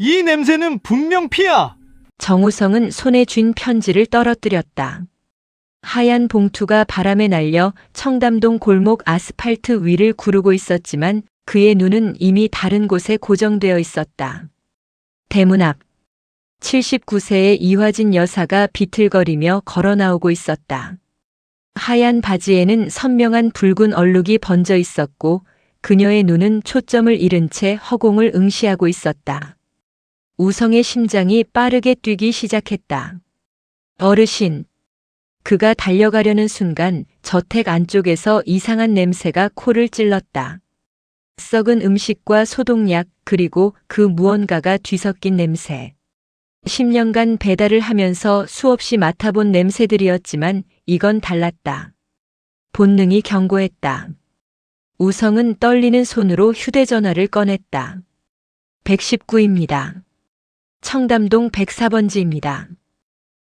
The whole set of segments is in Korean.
이 냄새는 분명 피야. 정우성은 손에 쥔 편지를 떨어뜨렸다. 하얀 봉투가 바람에 날려 청담동 골목 아스팔트 위를 구르고 있었지만 그의 눈은 이미 다른 곳에 고정되어 있었다. 대문 앞 79세의 이화진 여사가 비틀거리며 걸어 나오고 있었다. 하얀 바지에는 선명한 붉은 얼룩이 번져 있었고 그녀의 눈은 초점을 잃은 채 허공을 응시하고 있었다. 우성의 심장이 빠르게 뛰기 시작했다. 어르신. 그가 달려가려는 순간 저택 안쪽에서 이상한 냄새가 코를 찔렀다. 썩은 음식과 소독약 그리고 그 무언가가 뒤섞인 냄새. 10년간 배달을 하면서 수없이 맡아본 냄새들이었지만 이건 달랐다. 본능이 경고했다. 우성은 떨리는 손으로 휴대전화를 꺼냈다. 119입니다. 청담동 104번지입니다.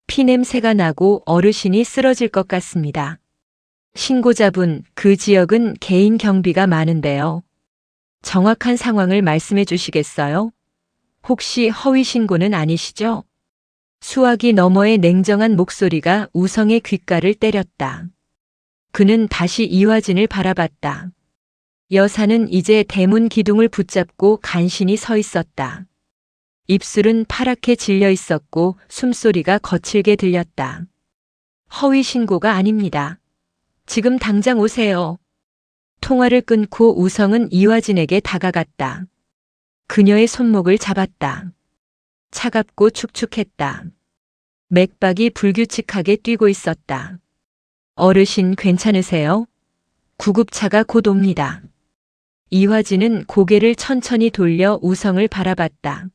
피냄새가 나고 어르신이 쓰러질 것 같습니다. 신고자분, 그 지역은 개인 경비가 많은데요. 정확한 상황을 말씀해 주시겠어요? 혹시 허위 신고는 아니시죠? 수화기 너머의 냉정한 목소리가 우성의 귓가를 때렸다. 그는 다시 이화진을 바라봤다. 여사는 이제 대문 기둥을 붙잡고 간신히 서 있었다. 입술은 파랗게 질려 있었고 숨소리가 거칠게 들렸다. 허위 신고가 아닙니다. 지금 당장 오세요. 통화를 끊고 우성은 이화진에게 다가갔다. 그녀의 손목을 잡았다. 차갑고 축축했다. 맥박이 불규칙하게 뛰고 있었다. 어르신 괜찮으세요? 구급차가 곧 옵니다. 이화진은 고개를 천천히 돌려 우성을 바라봤다.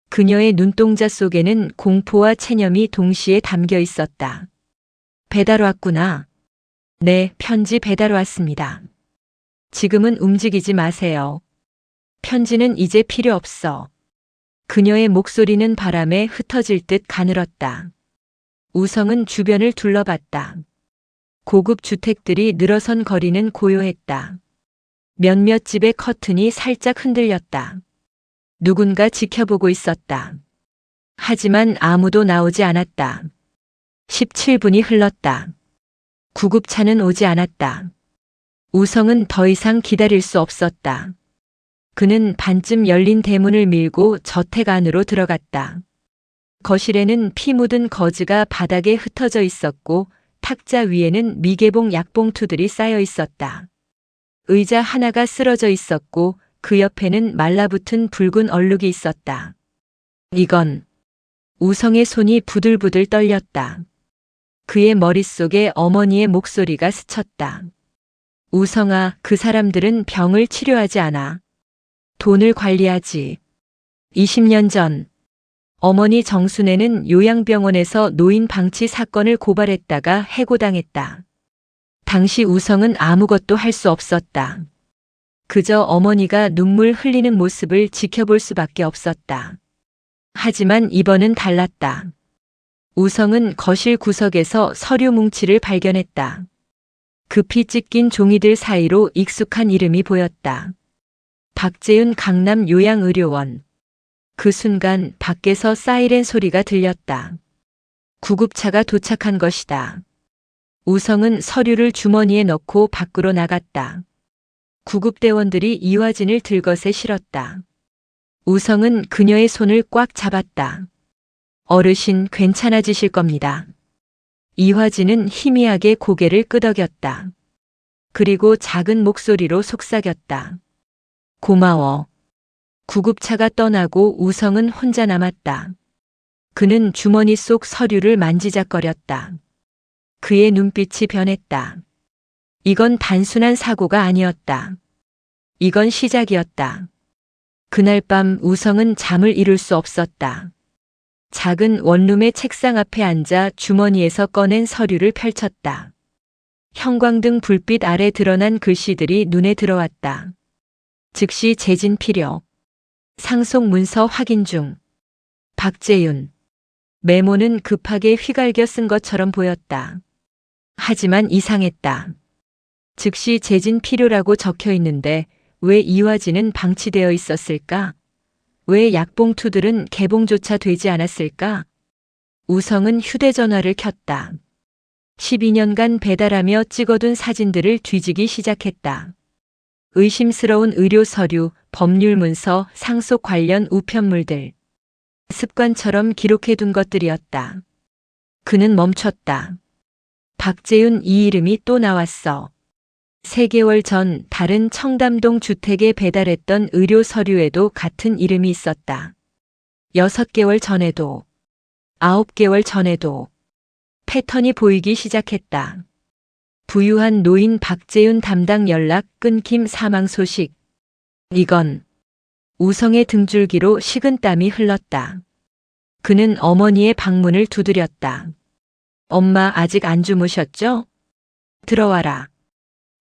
그녀의 눈동자 속에는 공포와 체념이 동시에 담겨 있었다. 배달 왔구나. 네, 편지 배달 왔습니다. 지금은 움직이지 마세요. 편지는 이제 필요 없어. 그녀의 목소리는 바람에 흩어질 듯 가늘었다. 우성은 주변을 둘러봤다. 고급 주택들이 늘어선 거리는 고요했다. 몇몇 집의 커튼이 살짝 흔들렸다. 누군가 지켜보고 있었다. 하지만 아무도 나오지 않았다. 17분이 흘렀다. 구급차는 오지 않았다. 우성은 더 이상 기다릴 수 없었다. 그는 반쯤 열린 대문을 밀고 저택 안으로 들어갔다. 거실에는 피 묻은 거즈가 바닥에 흩어져 있었고 탁자 위에는 미개봉 약봉투들이 쌓여 있었다. 의자 하나가 쓰러져 있었고 그 옆에는 말라붙은 붉은 얼룩이 있었다. 이건 우성의 손이 부들부들 떨렸다. 그의 머릿속에 어머니의 목소리가 스쳤다. 우성아, 그 사람들은 병을 치료하지 않아. 돈을 관리하지. 20년 전 어머니 정순애는 요양병원에서 노인 방치 사건을 고발했다가 해고당했다. 당시 우성은 아무것도 할 수 없었다. 그저 어머니가 눈물 흘리는 모습을 지켜볼 수밖에 없었다. 하지만 이번은 달랐다. 우성은 거실 구석에서 서류 뭉치를 발견했다. 급히 찢긴 종이들 사이로 익숙한 이름이 보였다. 박재윤 강남 요양의료원. 그 순간 밖에서 사이렌 소리가 들렸다. 구급차가 도착한 것이다. 우성은 서류를 주머니에 넣고 밖으로 나갔다. 구급대원들이 이화진을 들것에 실었다. 우성은 그녀의 손을 꽉 잡았다. 어르신 괜찮아지실 겁니다. 이화진은 희미하게 고개를 끄덕였다. 그리고 작은 목소리로 속삭였다. 고마워. 구급차가 떠나고 우성은 혼자 남았다. 그는 주머니 속 서류를 만지작거렸다. 그의 눈빛이 변했다. 이건 단순한 사고가 아니었다. 이건 시작이었다. 그날 밤 우성은 잠을 이룰 수 없었다. 작은 원룸의 책상 앞에 앉아 주머니에서 꺼낸 서류를 펼쳤다. 형광등 불빛 아래 드러난 글씨들이 눈에 들어왔다. 즉시 재진 필요. 상속 문서 확인 중. 박재윤. 메모는 급하게 휘갈겨 쓴 것처럼 보였다. 하지만 이상했다. 즉시 재진 필요라고 적혀 있는데 왜 이화진은 방치되어 있었을까? 왜 약봉투들은 개봉조차 되지 않았을까? 우성은 휴대전화를 켰다. 12년간 배달하며 찍어둔 사진들을 뒤지기 시작했다. 의심스러운 의료 서류, 법률 문서, 상속 관련 우편물들. 습관처럼 기록해둔 것들이었다. 그는 멈췄다. 박재윤 이 이름이 또 나왔어. 3개월 전 다른 청담동 주택에 배달했던 의료 서류에도 같은 이름이 있었다. 6개월 전에도, 9개월 전에도 패턴이 보이기 시작했다. 부유한 노인 박재윤 담당 연락 끊김 사망 소식. 이건 우성의 등줄기로 식은땀이 흘렀다. 그는 어머니의 방문을 두드렸다. 엄마 아직 안 주무셨죠? 들어와라.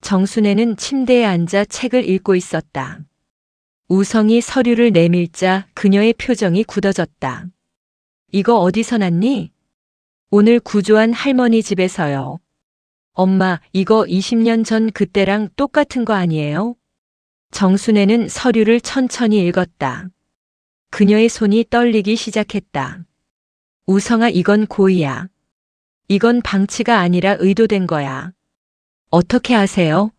정순애는 침대에 앉아 책을 읽고 있었다. 우성이 서류를 내밀자 그녀의 표정이 굳어졌다. 이거 어디서 났니? 오늘 구조한 할머니 집에서요. 엄마, 이거 20년 전 그때랑 똑같은 거 아니에요? 정순애는 서류를 천천히 읽었다. 그녀의 손이 떨리기 시작했다. 우성아, 이건 고의야. 이건 방치가 아니라 의도된 거야. 어떻게 아세요?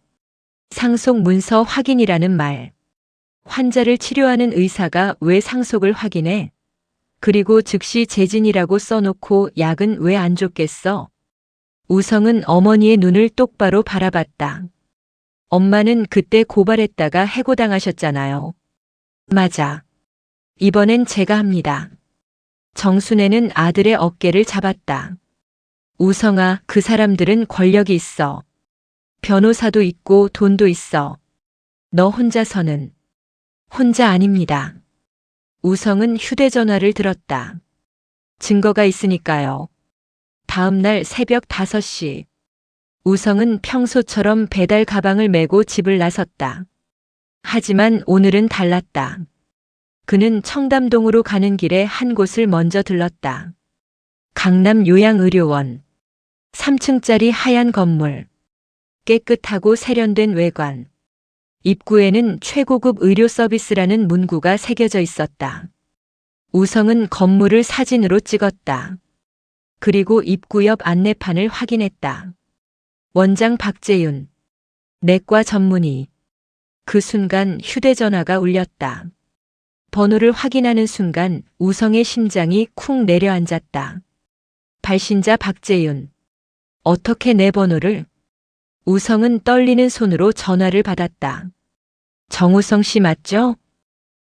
상속 문서 확인이라는 말. 환자를 치료하는 의사가 왜 상속을 확인해? 그리고 즉시 재진이라고 써놓고 약은 왜 안 줬겠어? 우성은 어머니의 눈을 똑바로 바라봤다. 엄마는 그때 고발했다가 해고당하셨잖아요. 맞아. 이번엔 제가 합니다. 정순애는 아들의 어깨를 잡았다. 우성아, 그 사람들은 권력이 있어. 변호사도 있고 돈도 있어. 너 혼자서는. 혼자 아닙니다. 우성은 휴대전화를 들었다. 증거가 있으니까요. 다음 날 새벽 5시. 우성은 평소처럼 배달 가방을 메고 집을 나섰다. 하지만 오늘은 달랐다. 그는 청담동으로 가는 길에 한 곳을 먼저 들렀다. 강남 요양의료원. 3층짜리 하얀 건물. 깨끗하고 세련된 외관. 입구에는 최고급 의료 서비스라는 문구가 새겨져 있었다. 우성은 건물을 사진으로 찍었다. 그리고 입구 옆 안내판을 확인했다. 원장 박재윤. 내과 전문의. 그 순간 휴대전화가 울렸다. 번호를 확인하는 순간 우성의 심장이 쿵 내려앉았다. 발신자 박재윤. 어떻게 내 번호를? 우성은 떨리는 손으로 전화를 받았다. 정우성 씨 맞죠?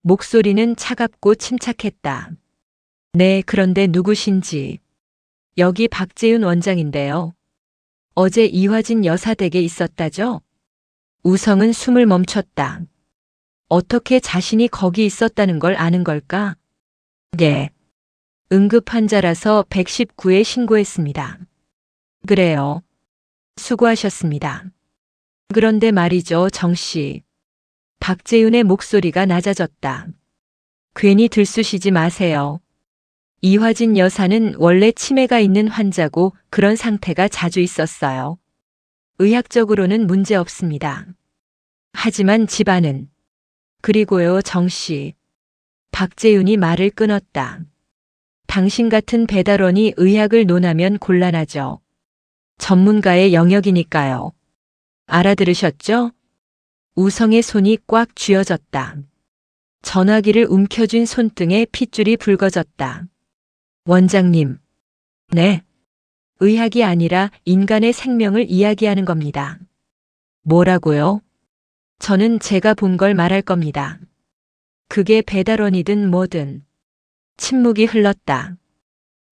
목소리는 차갑고 침착했다. 네, 그런데 누구신지. 여기 박재윤 원장인데요. 어제 이화진 여사 댁에 있었다죠? 우성은 숨을 멈췄다. 어떻게 자신이 거기 있었다는 걸 아는 걸까? 예. 응급 환자라서 119에 신고했습니다. 그래요. 수고하셨습니다. 그런데 말이죠, 정씨. 박재윤의 목소리가 낮아졌다. 괜히 들쑤시지 마세요. 이화진 여사는 원래 치매가 있는 환자고 그런 상태가 자주 있었어요. 의학적으로는 문제 없습니다. 하지만 집안은. 그리고요, 정씨. 박재윤이 말을 끊었다. 당신 같은 배달원이 의학을 논하면 곤란하죠. 전문가의 영역이니까요. 알아들으셨죠? 우성의 손이 꽉 쥐어졌다. 전화기를 움켜쥔 손등에 핏줄이 붉어졌다. 원장님. 네. 의학이 아니라 인간의 생명을 이야기하는 겁니다. 뭐라고요? 저는 제가 본 걸 말할 겁니다. 그게 배달원이든 뭐든. 침묵이 흘렀다.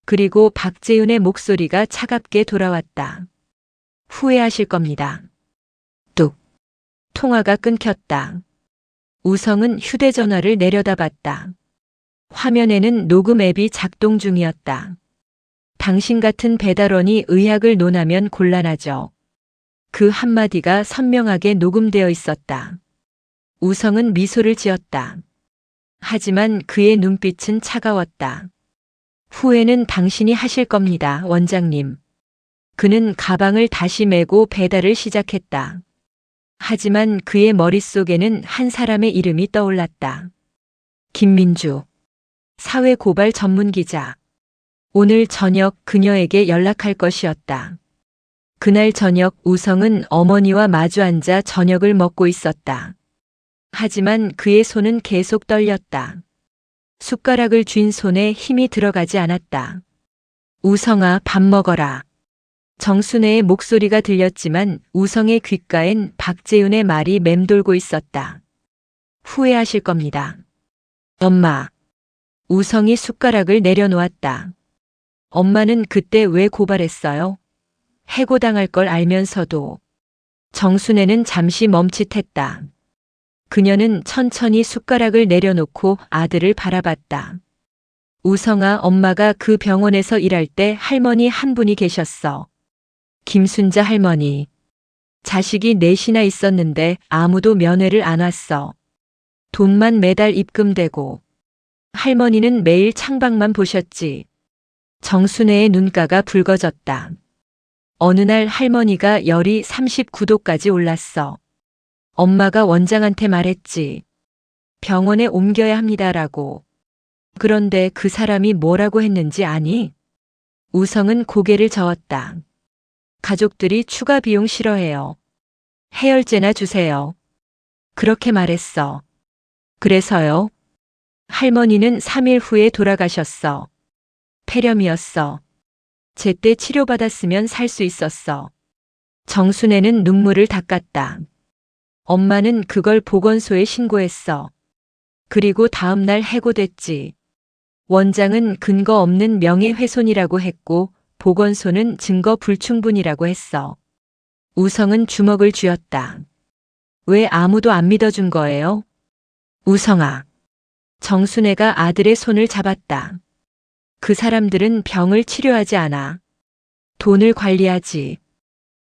그리고 박재윤의 목소리가 차갑게 돌아왔다. 후회하실 겁니다. 뚝. 통화가 끊겼다. 우성은 휴대전화를 내려다봤다. 화면에는 녹음 앱이 작동 중이었다. 당신 같은 배달원이 의학을 논하면 곤란하죠. 그 한마디가 선명하게 녹음되어 있었다. 우성은 미소를 지었다. 하지만 그의 눈빛은 차가웠다. 후회는 당신이 하실 겁니다, 원장님. 그는 가방을 다시 메고 배달을 시작했다. 하지만 그의 머릿속에는 한 사람의 이름이 떠올랐다. 김민주, 사회고발 전문기자. 오늘 저녁 그녀에게 연락할 것이었다. 그날 저녁 우성은 어머니와 마주 앉아 저녁을 먹고 있었다. 하지만 그의 손은 계속 떨렸다. 숟가락을 쥔 손에 힘이 들어가지 않았다. 우성아, 밥 먹어라. 정순애의 목소리가 들렸지만 우성의 귓가엔 박재윤의 말이 맴돌고 있었다. 후회하실 겁니다. 엄마. 우성이 숟가락을 내려놓았다. 엄마는 그때 왜 고발했어요? 해고당할 걸 알면서도. 정순애는 잠시 멈칫했다. 그녀는 천천히 숟가락을 내려놓고 아들을 바라봤다. 우성아, 엄마가 그 병원에서 일할 때 할머니 한 분이 계셨어. 김순자 할머니. 자식이 넷이나 있었는데 아무도 면회를 안 왔어. 돈만 매달 입금되고. 할머니는 매일 창밖만 보셨지. 정순애의 눈가가 붉어졌다. 어느 날 할머니가 열이 39도까지 올랐어. 엄마가 원장한테 말했지. 병원에 옮겨야 합니다라고. 그런데 그 사람이 뭐라고 했는지 아니? 우성은 고개를 저었다. 가족들이 추가 비용 싫어해요. 해열제나 주세요. 그렇게 말했어. 그래서요? 할머니는 3일 후에 돌아가셨어. 폐렴이었어. 제때 치료받았으면 살 수 있었어. 정순애는 눈물을 닦았다. 엄마는 그걸 보건소에 신고했어. 그리고 다음 날 해고됐지. 원장은 근거 없는 명예훼손이라고 했고 보건소는 증거 불충분이라고 했어. 우성은 주먹을 쥐었다. 왜 아무도 안 믿어준 거예요? 우성아. 정순애가 아들의 손을 잡았다. 그 사람들은 병을 치료하지 않아. 돈을 관리하지.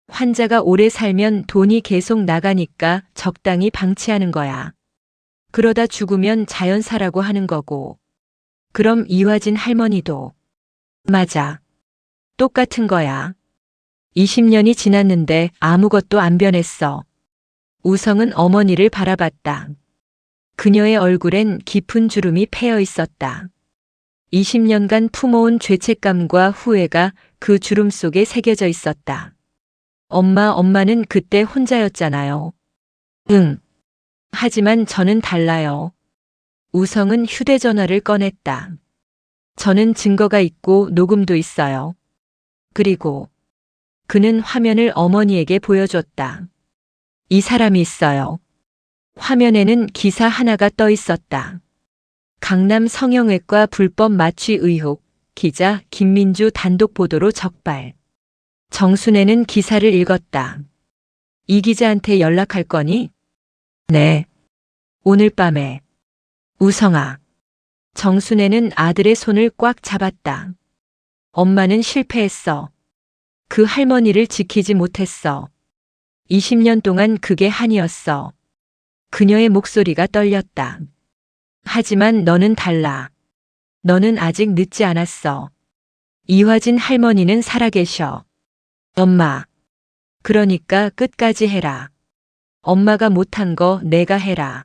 환자가 오래 살면 돈이 계속 나가니까 적당히 방치하는 거야. 그러다 죽으면 자연사라고 하는 거고. 그럼 이화진 할머니도. 맞아. 똑같은 거야. 20년이 지났는데 아무것도 안 변했어. 우성은 어머니를 바라봤다. 그녀의 얼굴엔 깊은 주름이 패여 있었다. 20년간 품어온 죄책감과 후회가 그 주름 속에 새겨져 있었다. 엄마는 그때 혼자였잖아요. 응. 하지만 저는 달라요. 우성은 휴대전화를 꺼냈다. 저는 증거가 있고 녹음도 있어요. 그리고 그는 화면을 어머니에게 보여줬다. 이 사람이 있어요. 화면에는 기사 하나가 떠 있었다. 강남 성형외과 불법 마취 의혹, 기자 김민주 단독 보도로 적발. 정순애는 기사를 읽었다. 이 기자한테 연락할 거니? 네. 오늘 밤에. 우성아. 정순애는 아들의 손을 꽉 잡았다. 엄마는 실패했어. 그 할머니를 지키지 못했어. 20년 동안 그게 한이었어. 그녀의 목소리가 떨렸다. 하지만 너는 달라. 너는 아직 늦지 않았어. 이화진 할머니는 살아계셔. 엄마. 그러니까 끝까지 해라. 엄마가 못한 거 내가 해라.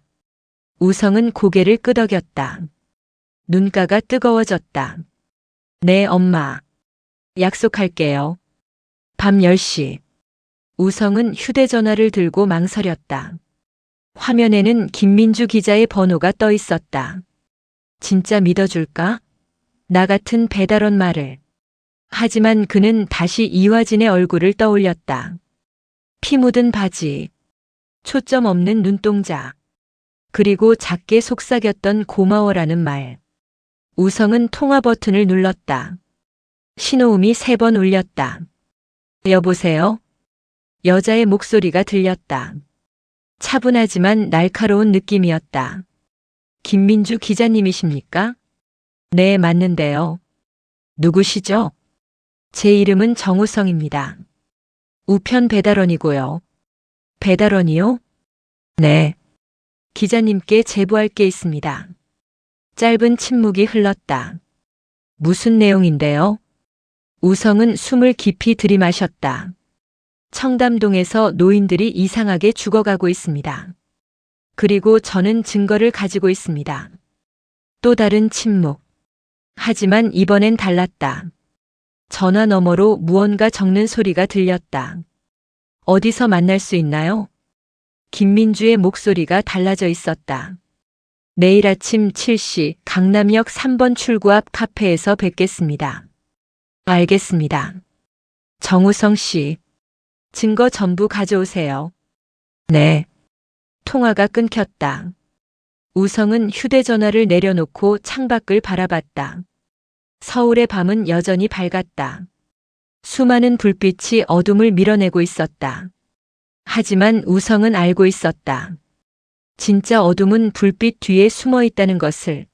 우성은 고개를 끄덕였다. 눈가가 뜨거워졌다. 네, 엄마. 약속할게요. 밤 10시. 우성은 휴대전화를 들고 망설였다. 화면에는 김민주 기자의 번호가 떠 있었다. 진짜 믿어줄까? 나 같은 배달원 말을. 하지만 그는 다시 이화진의 얼굴을 떠올렸다. 피 묻은 바지, 초점 없는 눈동자, 그리고 작게 속삭였던 고마워라는 말. 우성은 통화 버튼을 눌렀다. 신호음이 3번 울렸다. 여보세요? 여자의 목소리가 들렸다. 차분하지만 날카로운 느낌이었다. 김민주 기자님이십니까? 네, 맞는데요. 누구시죠? 제 이름은 정우성입니다. 우편 배달원이고요. 배달원이요? 네. 기자님께 제보할 게 있습니다. 짧은 침묵이 흘렀다. 무슨 내용인데요? 우성은 숨을 깊이 들이마셨다. 청담동에서 노인들이 이상하게 죽어가고 있습니다. 그리고 저는 증거를 가지고 있습니다. 또 다른 침묵. 하지만 이번엔 달랐다. 전화 너머로 무언가 적는 소리가 들렸다. 어디서 만날 수 있나요? 김민주의 목소리가 달라져 있었다. 내일 아침 7시 강남역 3번 출구 앞 카페에서 뵙겠습니다. 알겠습니다. 정우성 씨, 증거 전부 가져오세요. 네. 통화가 끊겼다. 우성은 휴대전화를 내려놓고 창밖을 바라봤다. 서울의 밤은 여전히 밝았다. 수많은 불빛이 어둠을 밀어내고 있었다. 하지만 우성은 알고 있었다. 진짜 어둠은 불빛 뒤에 숨어 있다는 것을.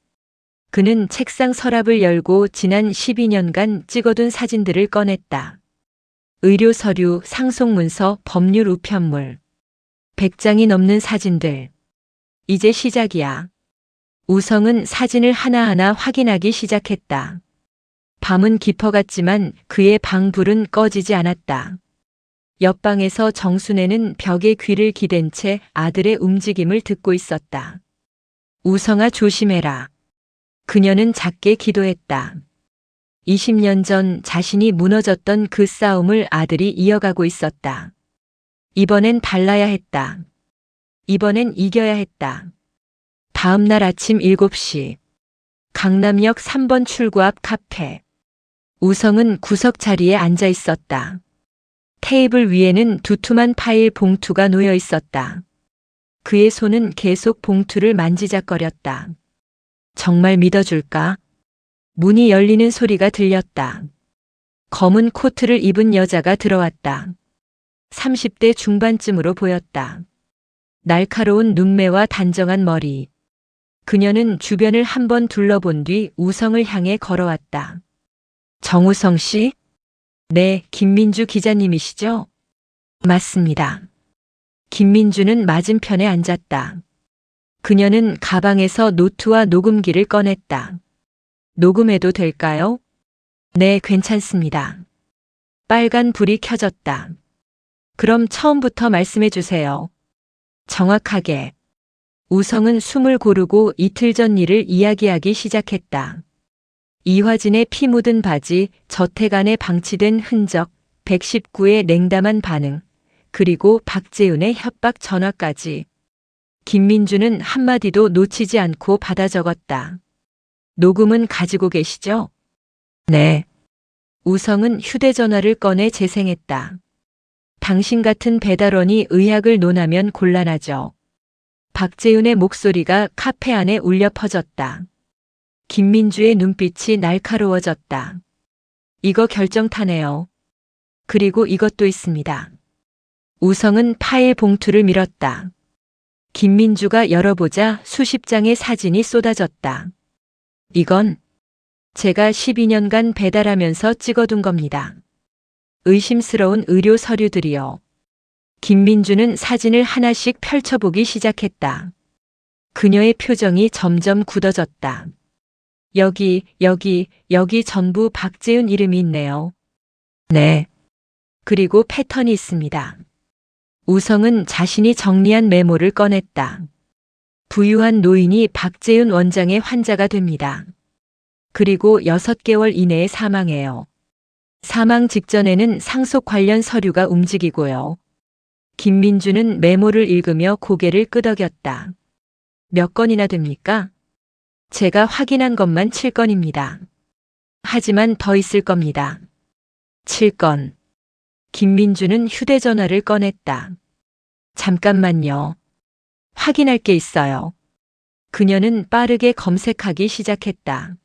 그는 책상 서랍을 열고 지난 12년간 찍어둔 사진들을 꺼냈다. 의료 서류, 상속문서, 법률 우편물. 100장이 넘는 사진들. 이제 시작이야. 우성은 사진을 하나하나 확인하기 시작했다. 밤은 깊어갔지만 그의 방 불은 꺼지지 않았다. 옆방에서 정순애는 벽에 귀를 기댄 채 아들의 움직임을 듣고 있었다. 우성아, 조심해라. 그녀는 작게 기도했다. 20년 전 자신이 무너졌던 그 싸움을 아들이 이어가고 있었다. 이번엔 달라야 했다. 이번엔 이겨야 했다. 다음 날 아침 7시. 강남역 3번 출구 앞 카페. 우성은 구석 자리에 앉아 있었다. 테이블 위에는 두툼한 파일 봉투가 놓여 있었다. 그의 손은 계속 봉투를 만지작거렸다. 정말 믿어줄까? 문이 열리는 소리가 들렸다. 검은 코트를 입은 여자가 들어왔다. 30대 중반쯤으로 보였다. 날카로운 눈매와 단정한 머리. 그녀는 주변을 한번 둘러본 뒤 우성을 향해 걸어왔다. 정우성 씨? 네, 김민주 기자님이시죠? 맞습니다. 김민주는 맞은편에 앉았다. 그녀는 가방에서 노트와 녹음기를 꺼냈다. 녹음해도 될까요? 네, 괜찮습니다. 빨간 불이 켜졌다. 그럼 처음부터 말씀해 주세요. 정확하게. 우성은 숨을 고르고 이틀 전 일을 이야기하기 시작했다. 이화진의 피 묻은 바지, 저택 안에 방치된 흔적, 119의 냉담한 반응, 그리고 박재윤의 협박 전화까지. 김민주는 한마디도 놓치지 않고 받아 적었다. 녹음은 가지고 계시죠? 네. 우성은 휴대전화를 꺼내 재생했다. 당신 같은 배달원이 의학을 논하면 곤란하죠. 박재윤의 목소리가 카페 안에 울려 퍼졌다. 김민주의 눈빛이 날카로워졌다. 이거 결정타네요. 그리고 이것도 있습니다. 우성은 파일 봉투를 밀었다. 김민주가 열어보자 수십 장의 사진이 쏟아졌다. 이건 제가 12년간 배달하면서 찍어둔 겁니다. 의심스러운 의료 서류들이요. 김민주는 사진을 하나씩 펼쳐보기 시작했다. 그녀의 표정이 점점 굳어졌다. 여기 전부 박재윤 이름이 있네요. 네. 그리고 패턴이 있습니다. 우성은 자신이 정리한 메모를 꺼냈다. 부유한 노인이 박재윤 원장의 환자가 됩니다. 그리고 6개월 이내에 사망해요. 사망 직전에는 상속 관련 서류가 움직이고요. 김민주는 메모를 읽으며 고개를 끄덕였다. 몇 건이나 됩니까? 제가 확인한 것만 7건입니다. 하지만 더 있을 겁니다. 7건. 김민주는 휴대전화를 꺼냈다. 잠깐만요. 확인할 게 있어요. 그녀는 빠르게 검색하기 시작했다.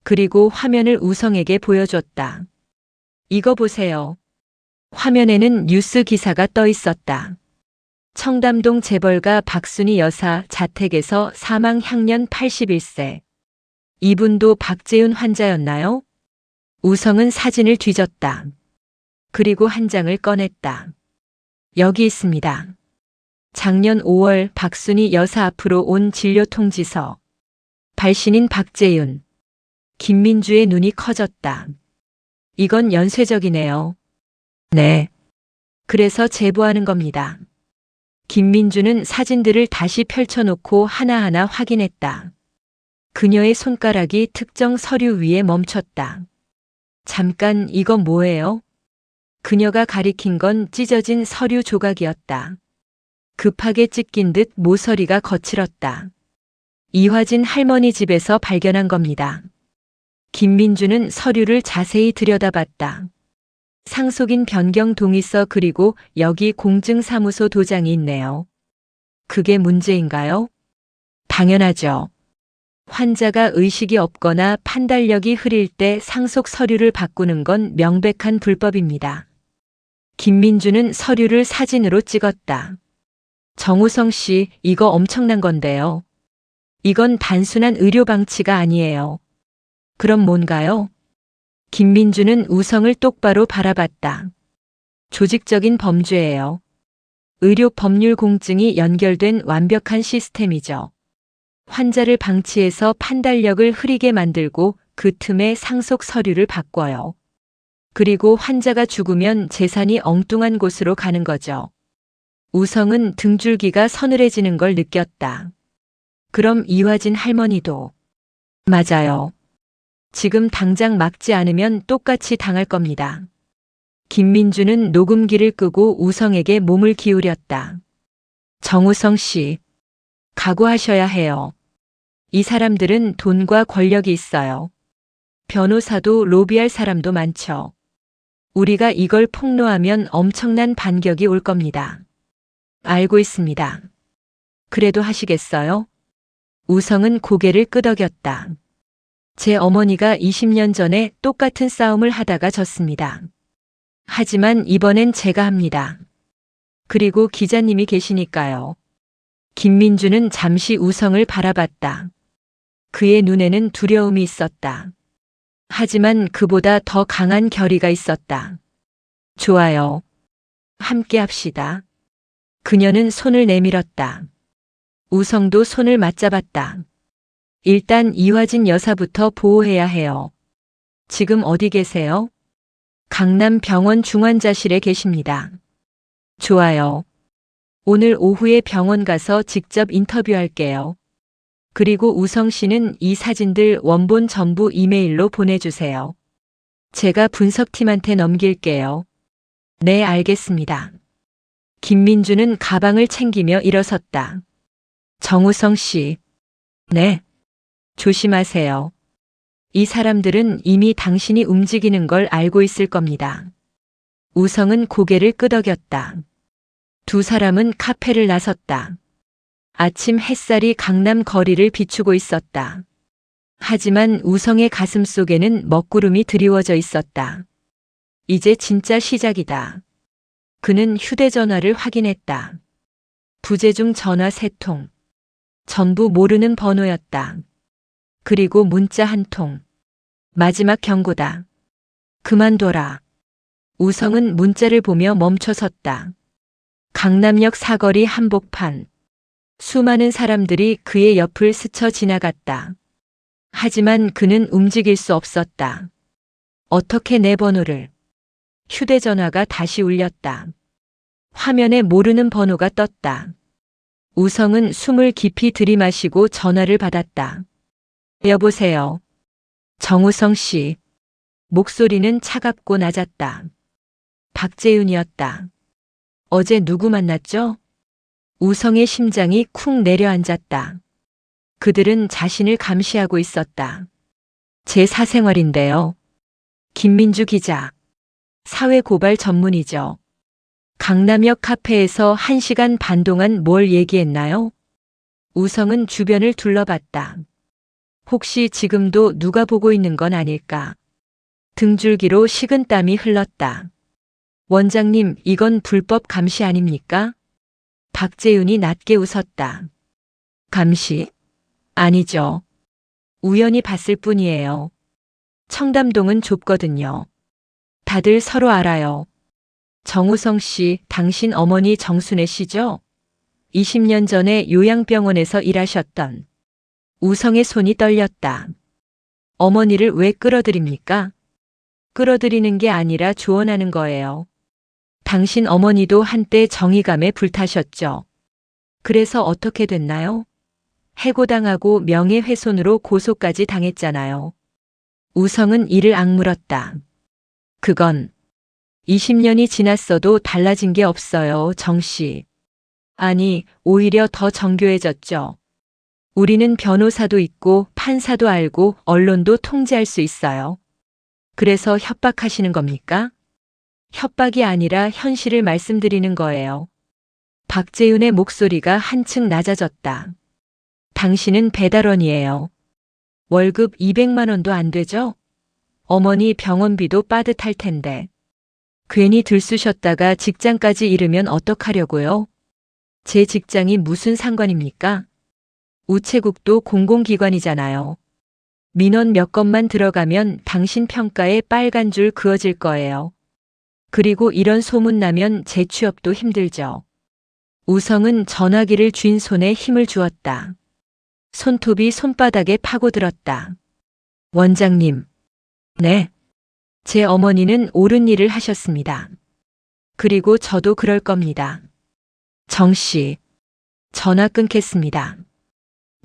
그리고 화면을 우성에게 보여줬다. 이거 보세요. 화면에는 뉴스 기사가 떠 있었다. 청담동 재벌가 박순희 여사 자택에서 사망 향년 81세. 이분도 박재윤 환자였나요? 우성은 사진을 뒤졌다. 그리고 한 장을 꺼냈다. 여기 있습니다. 작년 5월 박순희 여사 앞으로 온 진료 통지서. 발신인 박재윤. 김민주의 눈이 커졌다. 이건 연쇄적이네요. 네. 그래서 제보하는 겁니다. 김민주는 사진들을 다시 펼쳐놓고 하나하나 확인했다. 그녀의 손가락이 특정 서류 위에 멈췄다. 잠깐, 이건 뭐예요? 그녀가 가리킨 건 찢어진 서류 조각이었다. 급하게 찢긴 듯 모서리가 거칠었다. 이화진 할머니 집에서 발견한 겁니다. 김민주는 서류를 자세히 들여다봤다. 상속인 변경 동의서 그리고 여기 공증사무소 도장이 있네요. 그게 문제인가요? 당연하죠. 환자가 의식이 없거나 판단력이 흐릴 때 상속 서류를 바꾸는 건 명백한 불법입니다. 김민주는 서류를 사진으로 찍었다. 정우성 씨, 이거 엄청난 건데요. 이건 단순한 의료 방치가 아니에요. 그럼 뭔가요? 김민주는 우성을 똑바로 바라봤다. 조직적인 범죄예요. 의료 법률 공증이 연결된 완벽한 시스템이죠. 환자를 방치해서 판단력을 흐리게 만들고 그 틈에 상속 서류를 바꿔요. 그리고 환자가 죽으면 재산이 엉뚱한 곳으로 가는 거죠. 우성은 등줄기가 서늘해지는 걸 느꼈다. 그럼 이화진 할머니도. 맞아요. 지금 당장 막지 않으면 똑같이 당할 겁니다. 김민주는 녹음기를 끄고 우성에게 몸을 기울였다. 정우성 씨, 각오하셔야 해요. 이 사람들은 돈과 권력이 있어요. 변호사도 로비할 사람도 많죠. 우리가 이걸 폭로하면 엄청난 반격이 올 겁니다. 알고 있습니다. 그래도 하시겠어요? 우성은 고개를 끄덕였다. 제 어머니가 20년 전에 똑같은 싸움을 하다가 졌습니다. 하지만 이번엔 제가 합니다. 그리고 기자님이 계시니까요. 김민주는 잠시 우성을 바라봤다. 그의 눈에는 두려움이 있었다. 하지만 그보다 더 강한 결의가 있었다. 좋아요. 함께 합시다. 그녀는 손을 내밀었다. 우성도 손을 맞잡았다. 일단 이화진 여사부터 보호해야 해요. 지금 어디 계세요? 강남 병원 중환자실에 계십니다. 좋아요. 오늘 오후에 병원 가서 직접 인터뷰할게요. 그리고 우성 씨는 이 사진들 원본 전부 이메일로 보내주세요. 제가 분석팀한테 넘길게요. 네, 알겠습니다. 김민주는 가방을 챙기며 일어섰다. 정우성 씨. 네. 조심하세요. 이 사람들은 이미 당신이 움직이는 걸 알고 있을 겁니다. 우성은 고개를 끄덕였다. 두 사람은 카페를 나섰다. 아침 햇살이 강남 거리를 비추고 있었다. 하지만 우성의 가슴 속에는 먹구름이 드리워져 있었다. 이제 진짜 시작이다. 그는 휴대전화를 확인했다. 부재중 전화 3통. 전부 모르는 번호였다. 그리고 문자 1통. 마지막 경고다. 그만둬라. 우성은 문자를 보며 멈춰섰다. 강남역 사거리 한복판. 수많은 사람들이 그의 옆을 스쳐 지나갔다. 하지만 그는 움직일 수 없었다. 어떻게 내 번호를? 휴대전화가 다시 울렸다. 화면에 모르는 번호가 떴다. 우성은 숨을 깊이 들이마시고 전화를 받았다. 여보세요. 정우성 씨. 목소리는 차갑고 낮았다. 박재윤이었다. 어제 누구 만났죠? 우성의 심장이 쿵 내려앉았다. 그들은 자신을 감시하고 있었다. 제 사생활인데요. 김민주 기자. 사회고발 전문이죠. 강남역 카페에서 1시간 반 동안 뭘 얘기했나요? 우성은 주변을 둘러봤다. 혹시 지금도 누가 보고 있는 건 아닐까? 등줄기로 식은땀이 흘렀다. 원장님, 이건 불법 감시 아닙니까? 박재윤이 낮게 웃었다. 감시? 아니죠. 우연히 봤을 뿐이에요. 청담동은 좁거든요. 다들 서로 알아요. 정우성 씨, 당신 어머니 정순애 씨죠? 20년 전에 요양병원에서 일하셨던. 우성의 손이 떨렸다. 어머니를 왜 끌어들입니까? 끌어들이는 게 아니라 조언하는 거예요. 당신 어머니도 한때 정의감에 불타셨죠. 그래서 어떻게 됐나요? 해고당하고 명예훼손으로 고소까지 당했잖아요. 우성은 이를 악물었다. 그건 20년이 지났어도 달라진 게 없어요, 정 씨. 아니, 오히려 더 정교해졌죠. 우리는 변호사도 있고 판사도 알고 언론도 통제할 수 있어요. 그래서 협박하시는 겁니까? 협박이 아니라 현실을 말씀드리는 거예요. 박재윤의 목소리가 한층 낮아졌다. 당신은 배달원이에요. 월급 200만 원도 안 되죠? 어머니 병원비도 빠듯할 텐데. 괜히 들쑤셨다가 직장까지 잃으면 어떡하려고요? 제 직장이 무슨 상관입니까? 우체국도 공공기관이잖아요. 민원 몇 건만 들어가면 당신 평가에 빨간 줄 그어질 거예요. 그리고 이런 소문 나면 재취업도 힘들죠. 우성은 전화기를 쥔 손에 힘을 주었다. 손톱이 손바닥에 파고들었다. 원장님. 네. 제 어머니는 옳은 일을 하셨습니다. 그리고 저도 그럴 겁니다. 정 씨. 전화 끊겠습니다.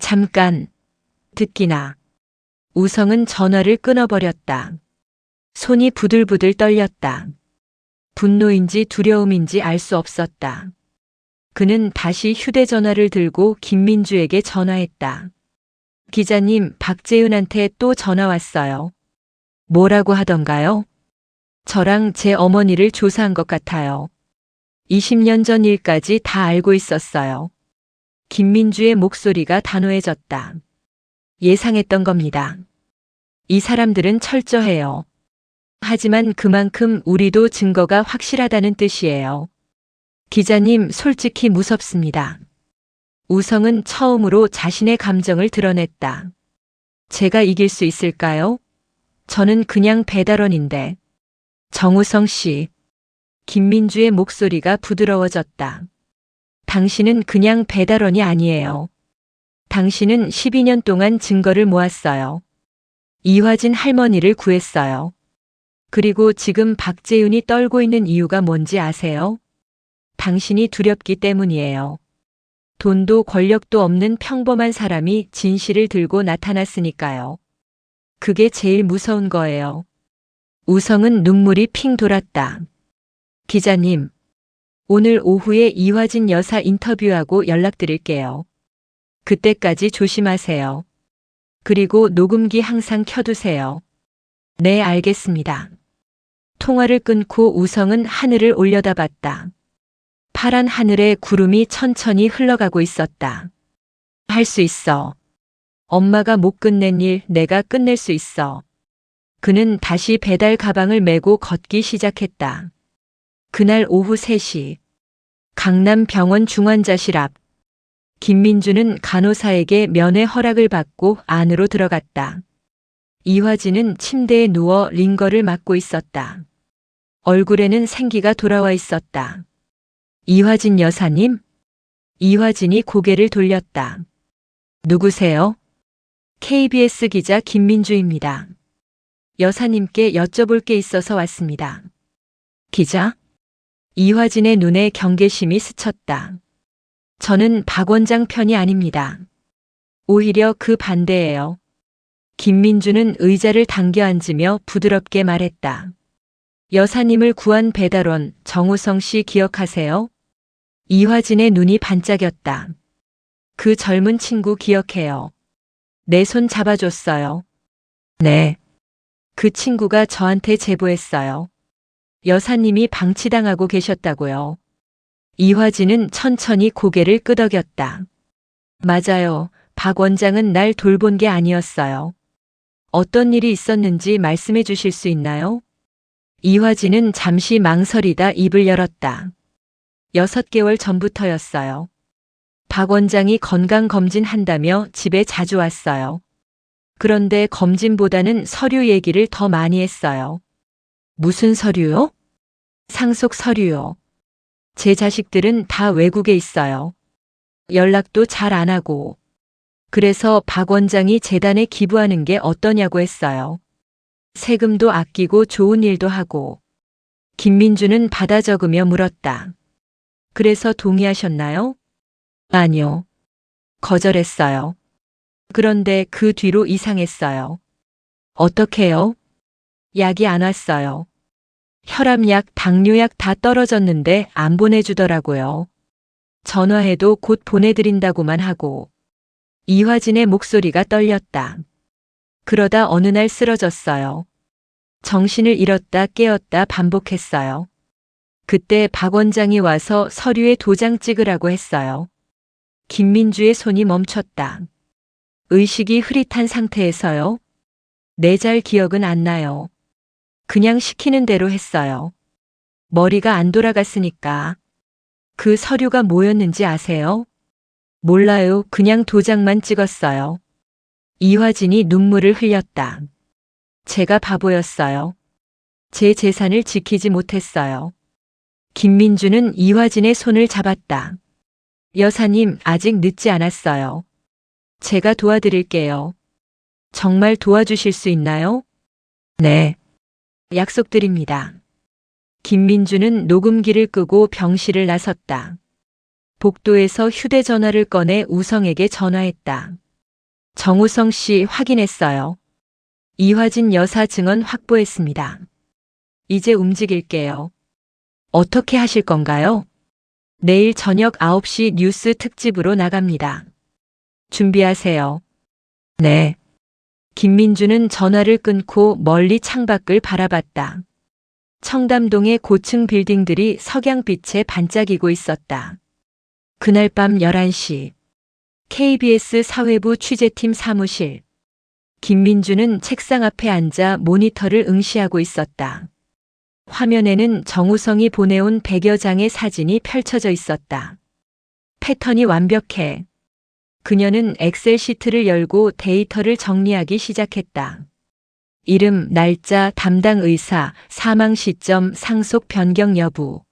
잠깐. 듣기나. 우성은 전화를 끊어버렸다. 손이 부들부들 떨렸다. 분노인지 두려움인지 알 수 없었다. 그는 다시 휴대전화를 들고 김민주에게 전화했다. 기자님, 박재윤한테 또 전화 왔어요. 뭐라고 하던가요? 저랑 제 어머니를 조사한 것 같아요. 20년 전 일까지 다 알고 있었어요. 김민주의 목소리가 단호해졌다. 예상했던 겁니다. 이 사람들은 철저해요. 하지만 그만큼 우리도 증거가 확실하다는 뜻이에요. 기자님, 솔직히 무섭습니다. 우성은 처음으로 자신의 감정을 드러냈다. 제가 이길 수 있을까요? 저는 그냥 배달원인데. 정우성 씨. 김민주의 목소리가 부드러워졌다. 당신은 그냥 배달원이 아니에요. 당신은 12년 동안 증거를 모았어요. 이화진 할머니를 구했어요. 그리고 지금 박재윤이 떨고 있는 이유가 뭔지 아세요? 당신이 두렵기 때문이에요. 돈도 권력도 없는 평범한 사람이 진실을 들고 나타났으니까요. 그게 제일 무서운 거예요. 우성은 눈물이 핑 돌았다. 기자님, 오늘 오후에 이화진 여사 인터뷰하고 연락드릴게요. 그때까지 조심하세요. 그리고 녹음기 항상 켜두세요. 네, 알겠습니다. 통화를 끊고 우성은 하늘을 올려다봤다. 파란 하늘에 구름이 천천히 흘러가고 있었다. 할 수 있어. 엄마가 못 끝낸 일 내가 끝낼 수 있어. 그는 다시 배달 가방을 메고 걷기 시작했다. 그날 오후 3시. 강남 병원 중환자실 앞. 김민주는 간호사에게 면회 허락을 받고 안으로 들어갔다. 이화진은 침대에 누워 링거를 맞고 있었다. 얼굴에는 생기가 돌아와 있었다. 이화진 여사님? 이화진이 고개를 돌렸다. 누구세요? KBS 기자 김민주입니다. 여사님께 여쭤볼 게 있어서 왔습니다. 기자? 이화진의 눈에 경계심이 스쳤다. 저는 박 원장 편이 아닙니다. 오히려 그 반대예요. 김민주는 의자를 당겨 앉으며 부드럽게 말했다. 여사님을 구한 배달원 정우성 씨 기억하세요? 이화진의 눈이 반짝였다. 그 젊은 친구 기억해요. 내 손 잡아줬어요. 네. 그 친구가 저한테 제보했어요. 여사님이 방치당하고 계셨다고요. 이화진은 천천히 고개를 끄덕였다. 맞아요. 박 원장은 날 돌본 게 아니었어요. 어떤 일이 있었는지 말씀해 주실 수 있나요? 이화진은 잠시 망설이다 입을 열었다. 6개월 전부터였어요. 박 원장이 건강검진 한다며 집에 자주 왔어요. 그런데 검진보다는 서류 얘기를 더 많이 했어요. 무슨 서류요? 상속 서류요. 제 자식들은 다 외국에 있어요. 연락도 잘 안 하고. 그래서 박 원장이 재단에 기부하는 게 어떠냐고 했어요. 세금도 아끼고 좋은 일도 하고. 김민주는 받아 적으며 물었다. 그래서 동의하셨나요? 아니요. 거절했어요. 그런데 그 뒤로 이상했어요. 어떡해요? 약이 안 왔어요. 혈압약, 당뇨약 다 떨어졌는데 안 보내주더라고요. 전화해도 곧 보내드린다고만 하고. 이화진의 목소리가 떨렸다. 그러다 어느 날 쓰러졌어요. 정신을 잃었다 깨었다 반복했어요. 그때 박 원장이 와서 서류에 도장 찍으라고 했어요. 김민주의 손이 멈췄다. 의식이 흐릿한 상태에서요. 내 잘 기억은 안 나요. 그냥 시키는 대로 했어요. 머리가 안 돌아갔으니까. 그 서류가 뭐였는지 아세요? 몰라요. 그냥 도장만 찍었어요. 이화진이 눈물을 흘렸다. 제가 바보였어요. 제 재산을 지키지 못했어요. 김민주는 이화진의 손을 잡았다. 여사님, 아직 늦지 않았어요. 제가 도와드릴게요. 정말 도와주실 수 있나요? 네. 약속드립니다. 김민주는 녹음기를 끄고 병실을 나섰다. 복도에서 휴대전화를 꺼내 우성에게 전화했다. 정우성 씨 확인했어요. 이화진 여사 증언 확보했습니다. 이제 움직일게요. 어떻게 하실 건가요? 내일 저녁 9시 뉴스 특집으로 나갑니다. 준비하세요. 네. 김민주는 전화를 끊고 멀리 창밖을 바라봤다. 청담동의 고층 빌딩들이 석양빛에 반짝이고 있었다. 그날 밤 11시 KBS 사회부 취재팀 사무실. 김민주는 책상 앞에 앉아 모니터를 응시하고 있었다. 화면에는 정우성이 보내온 100여 장의 사진이 펼쳐져 있었다. 패턴이 완벽해. 그녀는 엑셀 시트를 열고 데이터를 정리하기 시작했다. 이름, 날짜, 담당 의사, 사망 시점, 상속 변경 여부.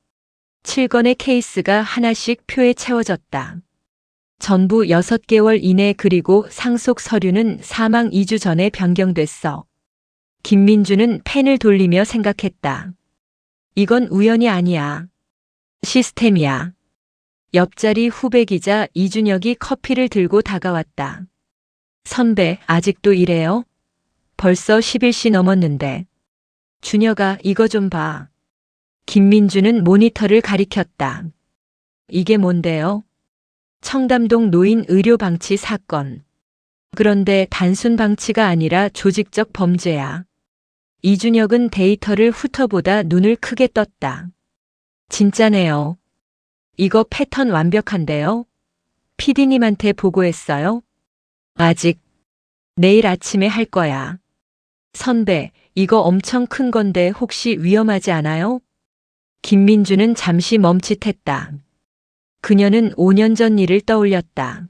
7건의 케이스가 하나씩 표에 채워졌다. 전부 6개월 이내 그리고 상속 서류는 사망 2주 전에 변경됐어. 김민주는 펜을 돌리며 생각했다. 이건 우연이 아니야. 시스템이야. 옆자리 후배 기자 이준혁이 커피를 들고 다가왔다. 선배, 아직도 이래요? 벌써 10일씩 넘었는데. 준혁아, 이거 좀 봐. 김민주는 모니터를 가리켰다. 이게 뭔데요? 청담동 노인 의료 방치 사건. 그런데 단순 방치가 아니라 조직적 범죄야. 이준혁은 데이터를 훑어보다 눈을 크게 떴다. 진짜네요. 이거 패턴 완벽한데요? PD님한테 보고했어요? 아직. 내일 아침에 할 거야. 선배, 이거 엄청 큰 건데 혹시 위험하지 않아요? 김민주는 잠시 멈칫했다. 그녀는 5년 전 일을 떠올렸다.